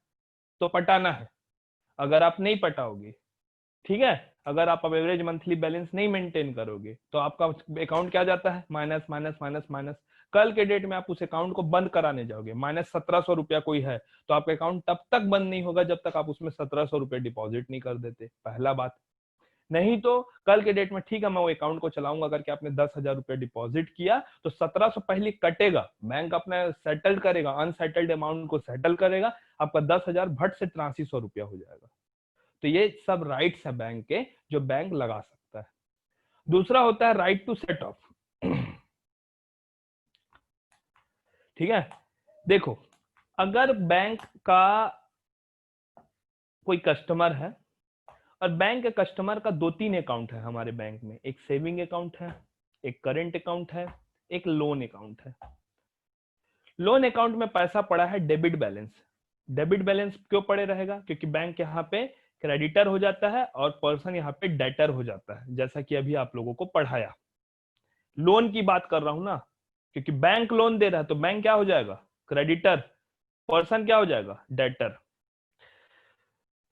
तो पटाना है, अगर आप नहीं पटाओगे, ठीक है, अगर आप एवरेज मंथली बैलेंस नहीं मेंटेन करोगे तो आपका अकाउंट क्या जाता है, माइनस माइनस माइनस माइनस। कल के डेट में आप उस अकाउंट को बंद कराने जाओगे, माइनस 1700 रुपया कोई है तो आपका अकाउंट तब तक बंद नहीं होगा जब तक आप उसमें 1700 रुपया डिपॉजिट नहीं कर देते, पहला बात। नहीं तो कल के डेट में ठीक है मैं वो अकाउंट को चलाऊंगा करके आपने 10,000 रुपया डिपॉजिट किया तो 1700 पहले कटेगा, बैंक अपना सेटल करेगा, अनसेटल्ड अमाउंट को सेटल करेगा, आपका 10,000 भट से 8300 रुपया हो जाएगा। तो ये सब राइट्स है बैंक के जो बैंक लगा सकता है। दूसरा होता है राइट टू सेट ऑफ। ठीक है, देखो अगर बैंक का कोई कस्टमर है और बैंक के कस्टमर का 2-3 अकाउंट है हमारे बैंक में, एक सेविंग अकाउंट है, एक करंट अकाउंट है, एक लोन अकाउंट है। लोन अकाउंट में पैसा पड़ा है डेबिट बैलेंस। डेबिट बैलेंस क्यों पड़े रहेगा, क्योंकि बैंक यहाँ पे क्रेडिटर हो जाता है और पर्सन यहाँ पे डेटर हो जाता है, जैसा कि अभी आप लोगों को पढ़ाया। लोन की बात कर रहा हूं ना, क्योंकि बैंक लोन दे रहा है तो बैंक क्या हो जाएगा, क्रेडिटर, पर्सन क्या हो जाएगा, डेटर।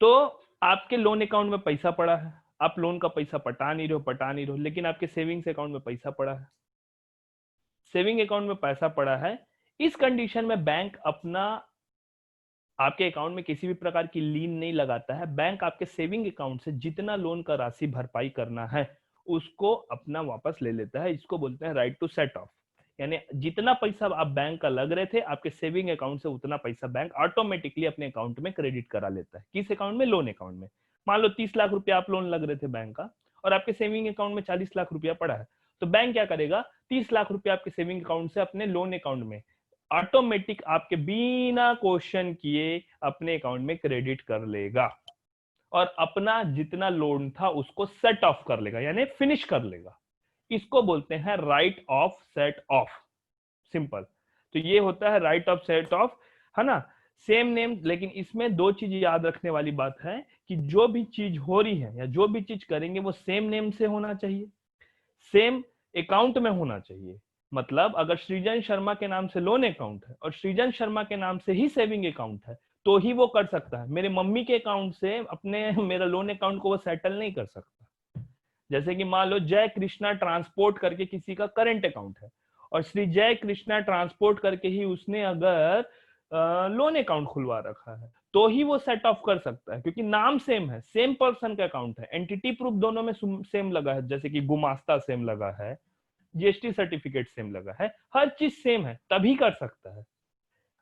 तो आपके लोन अकाउंट में पैसा पड़ा है, आप लोन का पैसा पटा नहीं रहे हो, लेकिन आपके सेविंग्स अकाउंट में पैसा पड़ा है, सेविंग अकाउंट में पैसा पड़ा है। इस कंडीशन में बैंक अपना आपके अकाउंट में किसी भी प्रकार की लीन नहीं लगाता है। बैंक आपके सेविंग अकाउंट से जितना लोन का राशि भरपाई करना है उसको अपना वापस ले लेता है। इसको बोलते हैं राइट टू सेट ऑफ, यानी जितना पैसा आप बैंक का लग रहे थे आपके सेविंग अकाउंट से उतना पैसा बैंक ऑटोमेटिकली अपने अकाउंट में क्रेडिट करा लेता है। किस अकाउंट में, लोन अकाउंट में। मान लो 30 लाख रुपया आप लोन लग रहे थे बैंक का और आपके सेविंग अकाउंट में 40 लाख रुपया पड़ा है, तो बैंक क्या करेगा, 30 लाख रुपया आपके सेविंग अकाउंट से अपने लोन अकाउंट में ऑटोमेटिक आपके बिना क्वेश्चन किए अपने अकाउंट में क्रेडिट कर लेगा और अपना जितना लोन था उसको सेट ऑफ कर लेगा, यानी फिनिश कर लेगा। इसको बोलते हैं right of set of, simple. तो ये होता है राइट ऑफ सेट ऑफ, है ना, सेम नेम। लेकिन इसमें 2 चीज याद रखने वाली बात है कि जो भी चीज हो रही है या जो भी चीज करेंगे वो सेम नेम से होना चाहिए, सेम अकाउंट में होना चाहिए। मतलब अगर सृजन शर्मा के नाम से लोन अकाउंट है और सृजन शर्मा के नाम से ही सेविंग अकाउंट है तो ही वो कर सकता है। मेरे मम्मी के अकाउंट से अपने मेरा लोन अकाउंट को वो सेटल नहीं कर सकता। जैसे कि मान लो जय कृष्णा ट्रांसपोर्ट करके किसी का करंट अकाउंट है और श्री जय कृष्णा ट्रांसपोर्ट करके ही उसने अगर लोन अकाउंट खुलवा रखा है तो ही वो सेट ऑफ कर सकता है, क्योंकि नाम सेम है, सेम पर्सन का अकाउंट है, एंटिटी प्रूफ दोनों में सेम लगा है, जैसे कि गुमास्ता सेम लगा है, जीएसटी सर्टिफिकेट सेम लगा है, हर चीज सेम है, तभी कर सकता है।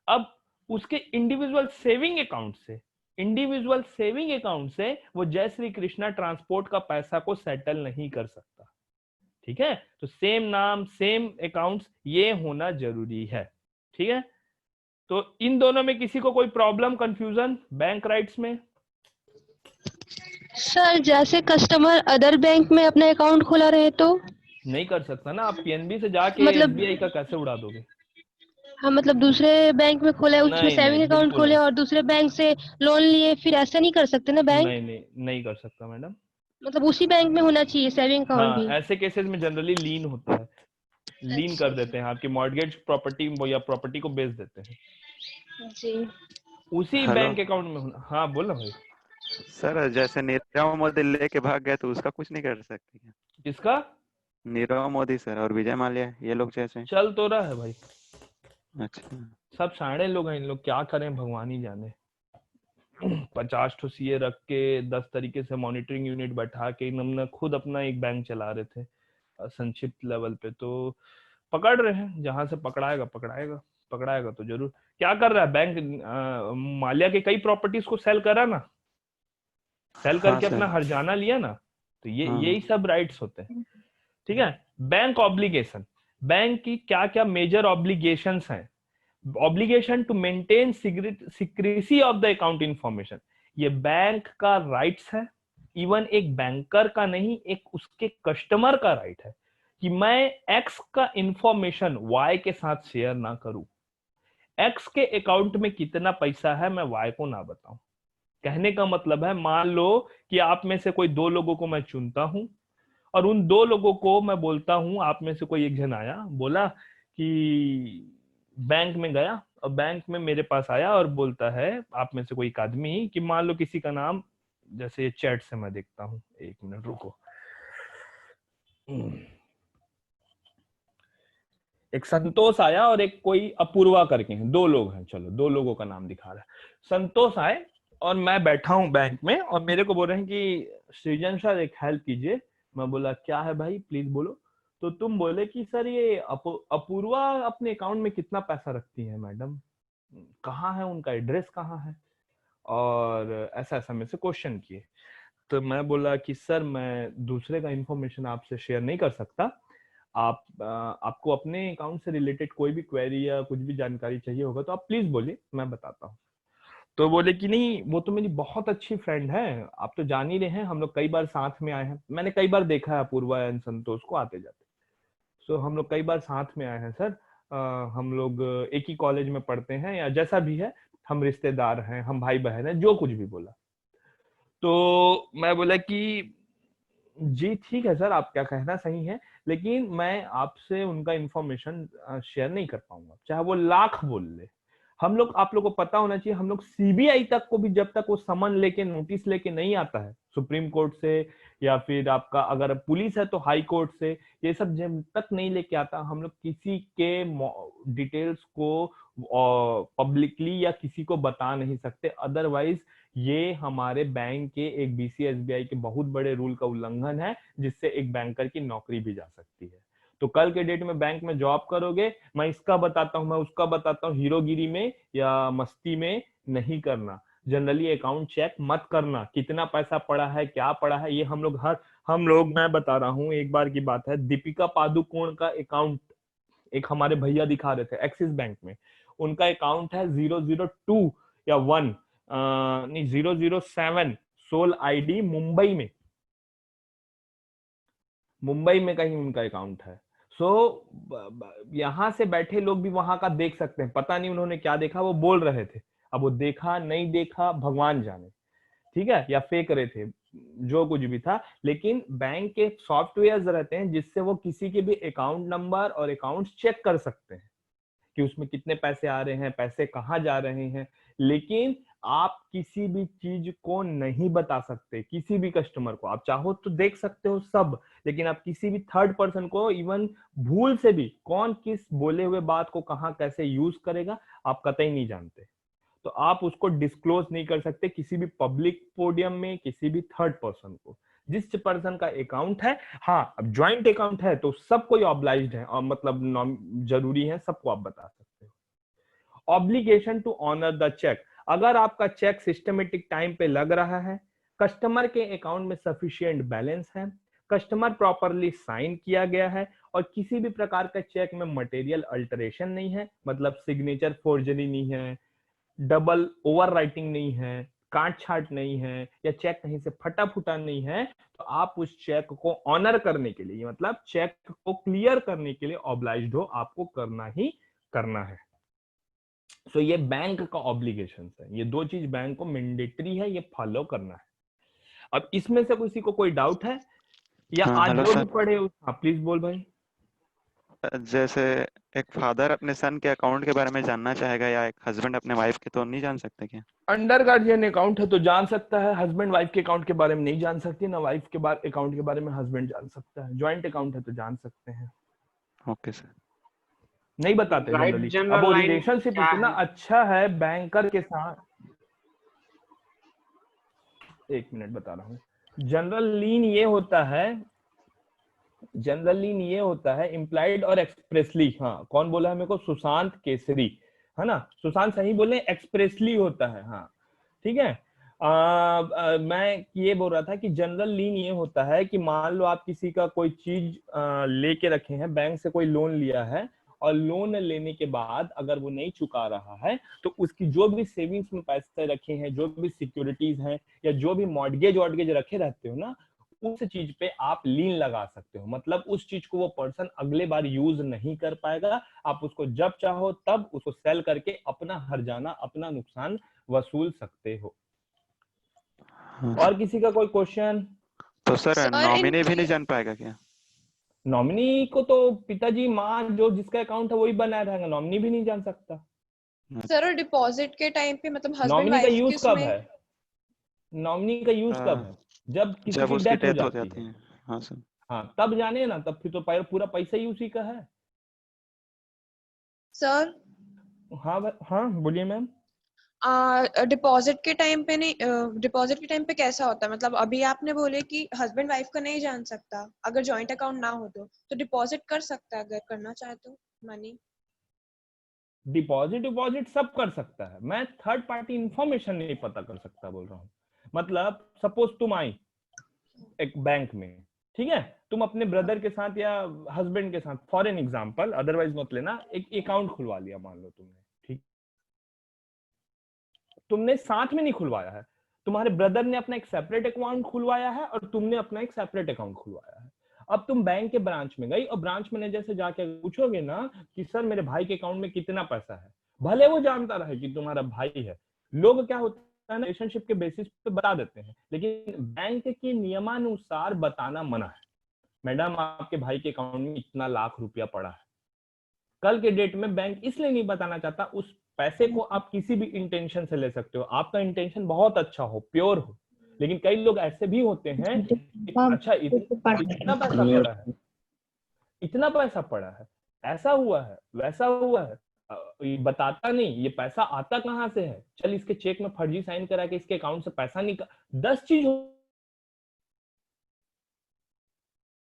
अब उसके इंडिविजुअल सेविंग अकाउंट से इंडिविजुअल सेविंग अकाउंट से वो जय श्री कृष्णा ट्रांसपोर्ट का पैसा को सेटल नहीं कर सकता। ठीक है, तो सेम नाम सेम अकाउंट्स ये होना जरूरी है। ठीक है, तो इन दोनों में किसी को कोई प्रॉब्लम कंफ्यूजन बैंक राइट्स में? सर जैसे कस्टमर अदर बैंक में अपना अकाउंट खोला रहे तो? नहीं कर सकता ना, आप पीएनबी से जाके मतलब एसबीआई का कैसे उड़ा दोगे? हाँ, मतलब दूसरे बैंक में खोले, उसमें नहीं सेविंग नहीं, अकाउंट बिल्कुल खोले नहीं। और दूसरे बैंक से लोन लिए, फिर ऐसा नहीं कर सकते ना बैंक? नहीं नहीं, नहीं कर सकता मैडम। मतलब उसी बैंक में होना चाहिए सेविंग अकाउंट हाँ, भी? ऐसे केसेस में जनरली लीन होता है, लीन कर देते हैं, आपकी मॉर्गेज प्रॉपर्टी या प्रॉपर्टी को बेच देते हैं, जी। उसी हेलो बैंक अकाउंट में होना। हाँ बोलो भाई। सर, जैसे नीरव मोदी लेके भाग गए तो उसका कुछ नहीं कर सकते क्या? किसका? नीरव मोदी सर और विजय माल्या, ये लोग जैसे। चल तो रहा है भाई, अच्छा, सब साढ़े लोग हैं, इन लोग क्या करें भगवान ही जाने। 50 ठो सीए रख के 10 तरीके से मॉनिटरिंग यूनिट बैठा के इन्होंने खुद अपना एक बैंक चला रहे थे संक्षिप्त लेवल पे, तो पकड़ रहे हैं, जहां से पकड़ाएगा पकड़ाएगा, पकड़ाएगा तो जरूर। क्या कर रहा है बैंक? माल्या के कई प्रॉपर्टीज को सेल करा ना, सेल हाँ करके अपना सर, हर्जाना लिया ना, तो ये हाँ यही सब राइट्स होते हैं। ठीक है, बैंक ऑब्लिगेशन, बैंक की क्या क्या मेजर ऑब्लिगेशंस हैं? Obligation to maintain secrecy of the account information, ये बैंक का राइट्स है। इवन एक बैंकर का नहीं, एक उसके कस्टमर का राइट है कि मैं एक्स का इंफॉर्मेशन वाई के साथ शेयर ना करूं, एक्स के अकाउंट में कितना पैसा है मैं वाई को ना बताऊं। कहने का मतलब है, मान लो कि आप में से कोई 2 लोगों को मैं चुनता हूं और उन 2 लोगों को मैं बोलता हूं, आप में से कोई एक जन आया, बोला कि बैंक में गया और बैंक में मेरे पास आया और बोलता है, आप में से कोई एक आदमी, कि मान लो किसी का नाम, जैसे चैट से मैं देखता हूं, 1 मिनट रुको, एक संतोष आया और एक कोई अपूर्वा करके हैं, 2 लोग हैं, चलो 2 लोगों का नाम दिखा रहा है। संतोष आए और मैं बैठा हूं बैंक में और मेरे को बोल रहे हैं कि सृजन सर एक हेल्प कीजिए। मैं बोला क्या है भाई, प्लीज बोलो। तो तुम बोले कि सर ये अपूर्वा अपने अकाउंट में कितना पैसा रखती है मैडम, कहाँ है उनका एड्रेस कहाँ है, और ऐसा ऐसा मेरे से क्वेश्चन किए। तो मैं बोला कि सर मैं दूसरे का इंफॉर्मेशन आपसे शेयर नहीं कर सकता, आपको अपने अकाउंट से रिलेटेड कोई भी क्वेरी या कुछ भी जानकारी चाहिए होगा तो आप प्लीज बोलिए, मैं बताता हूँ। तो बोले कि नहीं, वो तो मेरी बहुत अच्छी फ्रेंड है, आप तो जान ही रहे हैं, हम लोग कई बार साथ में आए हैं, मैंने कई बार देखा है अपूर्वा एंड संतोष को आते जाते, सो हम लोग कई बार साथ में आए हैं सर, हम लोग एक ही कॉलेज में पढ़ते हैं या जैसा भी है, हम रिश्तेदार हैं, हम भाई बहन हैं, जो कुछ भी बोला। तो मैं बोला कि जी ठीक है सर, आप क्या कहना सही है, लेकिन मैं आपसे उनका इंफॉर्मेशन शेयर नहीं कर पाऊंगा, चाहे वो लाख बोल ले। हम लोग, आप लोगों को पता होना चाहिए, हम लोग सीबीआई तक को भी जब तक वो समन लेके नोटिस लेके नहीं आता है सुप्रीम कोर्ट से, या फिर आपका अगर पुलिस है तो हाई कोर्ट से, ये सब जब तक नहीं लेके आता, हम लोग किसी के डिटेल्स को पब्लिकली या किसी को बता नहीं सकते। अदरवाइज ये हमारे बैंक के एक बीसीएसबीआई के बहुत बड़े रूल का उल्लंघन है, जिससे एक बैंकर की नौकरी भी जा सकती है। तो कल के डेट में बैंक में जॉब करोगे, मैं इसका बताता हूँ, मैं उसका बताता हूँ, हीरोगिरी में या मस्ती में नहीं करना। जनरली अकाउंट चेक मत करना, कितना पैसा पड़ा है, क्या पड़ा है, ये हम लोग मैं बता रहा हूँ, एक बार की बात है, दीपिका पादुकोण का अकाउंट एक हमारे भैया दिखा रहे थे एक्सिस बैंक में, उनका अकाउंट है 002 या 1 नहीं 007 सोल आईडी मुंबई में कहीं उनका अकाउंट है। यहां से बैठे लोग भी वहां का देख सकते हैं, पता नहीं उन्होंने क्या देखा, वो बोल रहे थे, अब वो देखा नहीं देखा भगवान जाने, ठीक है, या फेंक रहे थे, जो कुछ भी था। लेकिन बैंक के सॉफ्टवेयर रहते हैं जिससे वो किसी के भी अकाउंट नंबर और अकाउंट चेक कर सकते हैं कि उसमें कितने पैसे आ रहे हैं, पैसे कहाँ जा रहे हैं। लेकिन आप किसी भी चीज को नहीं बता सकते, किसी भी कस्टमर को। आप चाहो तो देख सकते हो सब, लेकिन आप किसी भी थर्ड पर्सन को इवन भूल से भी कौन किस बोले हुए बात को कहाँ कैसे यूज करेगा आप कतई नहीं जानते, तो आप उसको डिस्क्लोज नहीं कर सकते किसी भी पब्लिक पोडियम में, किसी भी थर्ड पर्सन को। जिस पर्सन का अकाउंट है, हाँ अब ज्वाइंट अकाउंट है तो सब कोई ऑब्लाइज्ड है, और मतलब जरूरी है, सबको आप बता सकते हो। Obligation to honour the cheque, अगर आपका चेक सिस्टमेटिक टाइम पे लग रहा है, कस्टमर के अकाउंट में सफिशिएंट बैलेंस है, कस्टमर प्रॉपरली साइन किया गया है और किसी भी प्रकार का चेक में मटेरियल अल्टरेशन नहीं है, मतलब सिग्नेचर फोर्जरी नहीं है, डबल ओवर राइटिंग नहीं है, काट छाट नहीं है, या चेक कहीं से फटा फूटा नहीं है, तो आप उस चेक को ऑनर करने के लिए, मतलब चेक को क्लियर करने के लिए ऑब्लाइज्ड हो, आपको करना ही करना है। सो ये बैंक का ऑब्लिगेशन है, ये दो चीज बैंक को मैंडेटरी है, ये फॉलो करना है। अब इसमें से किसी को कोई डाउट है या हाँ, आज हेलो जो सर। भी पढ़े हाँ प्लीज बोल भाई। जैसे एक फादर अपने सन के अकाउंट के बारे में जानना चाहेगा या एक हस्बैंड अपने वाइफ के, तो नहीं जान सकते क्या? अंडर गार्जियन अकाउंट है तो जान सकता है, हस्बैंड वाइफ के अकाउंट के बारे में नहीं जान सकती, ना वाइफ के अकाउंट के बारे में हस्बैंड जान सकता है। ज्वाइंट अकाउंट है तो जान सकते हैं, ओके सर। नहीं बताते राइट जनरली। अब जनरल वो लाइन रिलेशनशिप क्या इतना है? अच्छा है बैंकर के साथ, एक मिनट बता रहा हूँ। जनरल लीन ये होता है, जनरल लीन ये होता है इम्प्लाइड और एक्सप्रेसली। हाँ कौन बोला है मेरे को? सुशांत केसरी, है ना? सुशांत सही बोले, एक्सप्रेसली होता है। हाँ ठीक है। मैं ये बोल रहा था कि जनरल लीन ये होता है कि मान लो आप किसी का कोई चीज लेके रखे हैं, बैंक से कोई लोन लिया है और लोन लेने के बाद अगर वो नहीं चुका रहा है तो उसकी जो भी सेविंग्स में पैसे रखे हैं, जो भी सिक्योरिटीज हैं या जो भी मॉर्गेज वॉर्गेज रखे रहते हो ना, उस चीज पे आप लीन लगा सकते हो। मतलब उस चीज को वो पर्सन अगले बार यूज नहीं कर पाएगा, आप उसको जब चाहो तब उसको सेल करके अपना हर्जाना, अपना नुकसान वसूल सकते हो। हाँ और सर। किसी का कोई क्वेश्चन? तो सर सर नॉमिनी भी नहीं जान पाएगा क्या? नॉमिनी को तो पिताजी माँ जो जिसका अकाउंट है वही बनाया रहेगा, नॉमिनी भी नहीं जान सकता। सर और डिपॉजिट के टाइम पे मतलब हस्बैंड नॉमिनी का वाइफ यूज की कब उसमें है? नॉमिनी का यूज कब है? जब किसी जब की उसकी डेथ हो डेथ हो जाती जाती है। है। हाँ सर। हाँ तब जाने ना, तब फिर तो पूरा पैसा ही उसी का है। सर हाँ बोलिए मैम। डिपॉजिट के टाइम पे नहीं, डिपॉजिट के टाइम पे कैसा होता है? मतलब अभी आपने बोले कि हस्बैंड वाइफ का नहीं जान सकता अगर जॉइंट अकाउंट ना हो तो डिपॉजिट कर सकता है अगर करना चाहे तो मनी। डिपॉजिट सब कर सकता है, मैं थर्ड पार्टी इंफॉर्मेशन नहीं पता कर सकता बोल रहा हूँ। मतलब सपोज तुम आई एक बैंक में, ठीक है, तुम अपने ब्रदर के साथ या हस्बैंड के साथ, फॉर एन एग्जांपल, अदरवाइज मत लेना, एक अकाउंट खुलवा लिया मान लो तुमने, ठीक, तुमने साथ में नहीं खुलवाया है, तुम्हारे ब्रदर ने अपना एक सेपरेट अकाउंट खुलवाया है और तुमने अपना एक सेपरेट अकाउंट खुलवाया है। अब तुम बैंक के ब्रांच में गई और ब्रांच मैनेजर से जाके पूछोगे ना कि सर मेरे भाई के अकाउंट में कितना पैसा है, भले वो जानता रहे कि तुम्हारा भाई है, लोग क्या होता है ना, रिलेशनशिप के बेसिस पे बता देते हैं, लेकिन बैंक के नियमानुसार बताना मना है। मैडम आपके भाई के अकाउंट में इतना लाख रुपया पड़ा है, कल के डेट में बैंक इसलिए नहीं बताना चाहता, उस पैसे को आप किसी भी इंटेंशन से ले सकते हो, आपका इंटेंशन बहुत अच्छा हो, प्योर हो, लेकिन कई लोग ऐसे भी होते हैं, अच्छा इतना पैसा पड़ा है, इतना पैसा पड़ा है, ऐसा हुआ है, वैसा हुआ है, ये बताता नहीं, ये पैसा आता कहाँ से है, चल इसके चेक में फर्जी साइन करा के इसके अकाउंट से पैसा निकाल, 10 चीज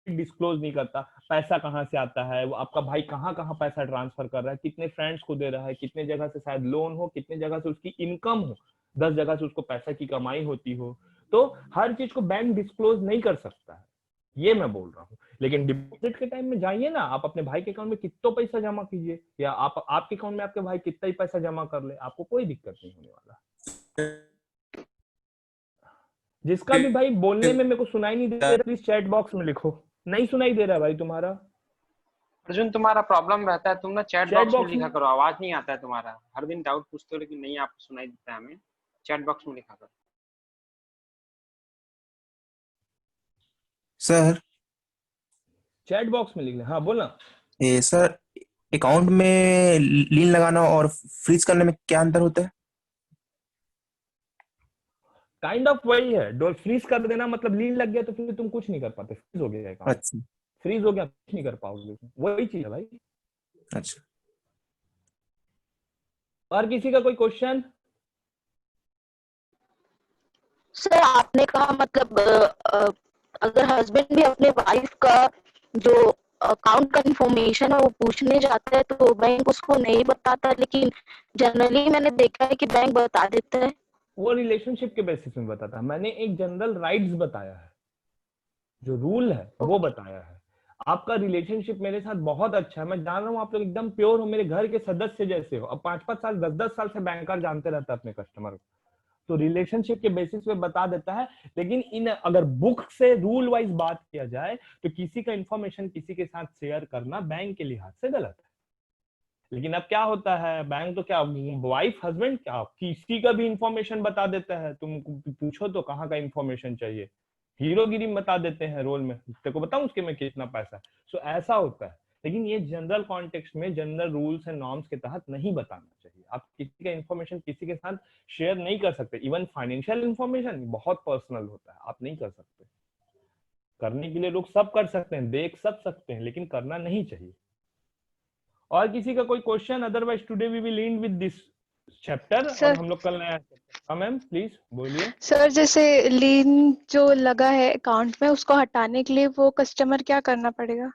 डिस्क्लोज नहीं करता, पैसा कहाँ से आता है, वो आपका भाई कहाँ कहाँ पैसा ट्रांसफर कर रहा है, कितने फ्रेंड्स को दे रहा है, कितने जगह से शायद लोन हो, कितने जगह से उसकी इनकम हो, 10 जगह से उसको पैसा की कमाई होती हो, तो हर चीज को बैंक डिस्क्लोज नहीं कर सकता है, ये मैं बोल रहा हूँ। लेकिन डिपॉजिट के टाइम में जाइए ना, आप अपने भाई के अकाउंट में कितना पैसा जमा कीजिए, या आप आपके अकाउंट में आपके भाई कितना ही पैसा जमा कर ले, आपको कोई दिक्कत नहीं होने वाला। जिसका भी भाई बोलने में मेरे को सुनाई नहीं दे रहा, प्लीज चैट बॉक्स में लिखो, नहीं सुनाई दे रहा है भाई तुम्हारा। अर्जुन तुम्हारा प्रॉब्लम रहता है, तुम ना चैट Chat बॉक्स में box लिखा में- करो, आवाज नहीं आता है तुम्हारा, हर दिन डाउट पूछते हो लेकिन नहीं आपको सुनाई देता है, हमें चैट बॉक्स में लिखा करो। सर चैट बॉक्स में लिख ले, हाँ बोलना। ये सर अकाउंट में लीन लगाना और फ्रीज करने में क्या अंतर होता है? काइंड ऑफ वही है, डोर फ्रीज कर देना मतलब लीन लग गया तो फिर तुम कुछ नहीं कर पाते, फ्रीज हो गया अकाउंट, अच्छा फ्रीज हो गया कुछ नहीं कर पाओगे, वही चीज है भाई। अच्छा। और किसी का कोई क्वेश्चन? सर आपने कहा मतलब अगर हस्बैंड भी अपने वाइफ का जो अकाउंट का इंफॉर्मेशन है वो पूछने जाता है तो बैंक उसको नहीं बताता, लेकिन जनरली मैंने देखा है कि बैंक बता देता है। वो रिलेशनशिप के बेसिस में बताता है, मैंने एक जनरल राइट्स बताया है, जो रूल है वो बताया है। आपका रिलेशनशिप मेरे साथ बहुत अच्छा है, मैं जान रहा हूँ आप लोग एकदम प्योर हो, मेरे घर के सदस्य जैसे हो। अब 5-5 साल 10-10 साल से बैंकर जानते रहता है अपने कस्टमर को, तो रिलेशनशिप के बेसिस पे बता देता है। लेकिन इन अगर बुक से रूल वाइज बात किया जाए तो किसी का इंफॉर्मेशन किसी के साथ शेयर करना बैंक के लिहाज से गलत है। लेकिन अब क्या होता है, बैंक तो क्या वाइफ हस्बैंड क्या किसी का भी इंफॉर्मेशन बता देता है। तुम पूछो तो कहाँ का इंफॉर्मेशन चाहिए, हीरोगिरी में बता देते हैं रोल में, तेरे को बताऊं उसके में कितना पैसा है। सो ऐसा होता है, लेकिन ये जनरल कॉन्टेक्स्ट में जनरल रूल्स एंड नॉर्म्स के तहत नहीं बताना चाहिए। आप किसी का इंफॉर्मेशन किसी के साथ शेयर नहीं कर सकते। इवन फाइनेंशियल इंफॉर्मेशन बहुत पर्सनल होता है, आप नहीं कर सकते। करने के लिए लोग सब कर सकते हैं, देख सब सकते हैं, लेकिन करना नहीं चाहिए। और किसी का कोई question? Otherwise today we will end with this chapter और हम लोग कल नया। हाँ मैम प्लीज बोलिए। सर जैसे लीन जो लगा है अकाउंट में उसको हटाने के लिए वो कस्टमर क्या करना पड़ेगा?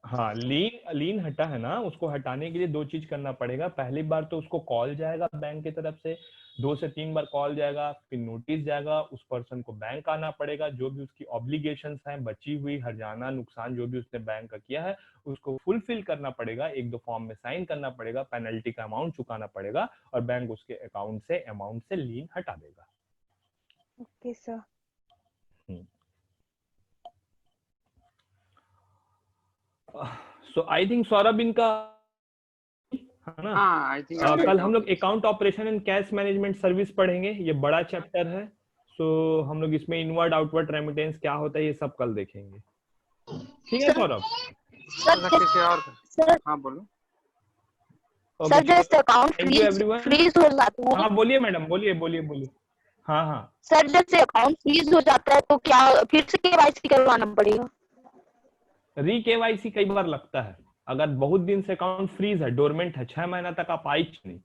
हाँ, लीन हटा है ना, उसको हटाने के लिए 2 चीज करना पड़ेगा। पहली बार तो उसको कॉल जाएगा बैंक की तरफ से, 2 से 3 बार कॉल जाएगा, फिर नोटिस जाएगा, उस पर्सन को बैंक आना पड़ेगा, जो भी उसकी ऑब्लिगेशंस हैं, बची हुई हर्जाना नुकसान जो भी उसने बैंक का किया है उसको फुलफिल करना पड़ेगा, 1-2 फॉर्म में साइन करना पड़ेगा, पेनल्टी का अमाउंट चुकाना पड़ेगा और बैंक उसके अकाउंट से अमाउंट से लीन हटा देगा। Okay sir. So I think Saurabh इनका है ना। हाँ आई थिंक कल हम लोग account operation and cash management service पढ़ेंगे, ये बड़ा चैप्टर है। सो हम लोग इसमें इनवर्ड आउटवर्ड रेमिटेंस क्या होता है ये सब कल देखेंगे, ठीक है सौरभ? किसी और सर हाँ बोलो। सर जैसे account thank you everyone. Freeze हो जाता है। हाँ बोलिए मैडम, बोलिए बोलिए बोलिए। हाँ हाँ सर जैसे अकाउंट फ्रीज हो जाता है तो क्या फिर से केवाईसी करवाना पड़ेगा? री केवाईसी कई बार लगता है, अगर बहुत दिन से अकाउंट फ्रीज है, डोरमेंट है, 6 महीना तक आप आई नहीं,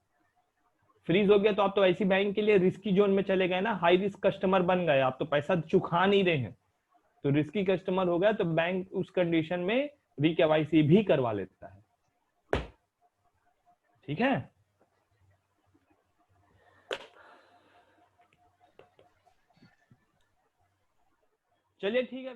फ्रीज हो गया तो आप तो ऐसी बैंक के लिए रिस्की जोन में चले गए ना, हाई रिस्क कस्टमर बन गए, आप तो पैसा चुका नहीं रहे हैं, तो रिस्की कस्टमर हो गया, तो बैंक उस कंडीशन में री केवाईसी भी करवा लेता है, ठीक है? चलिए ठीक है।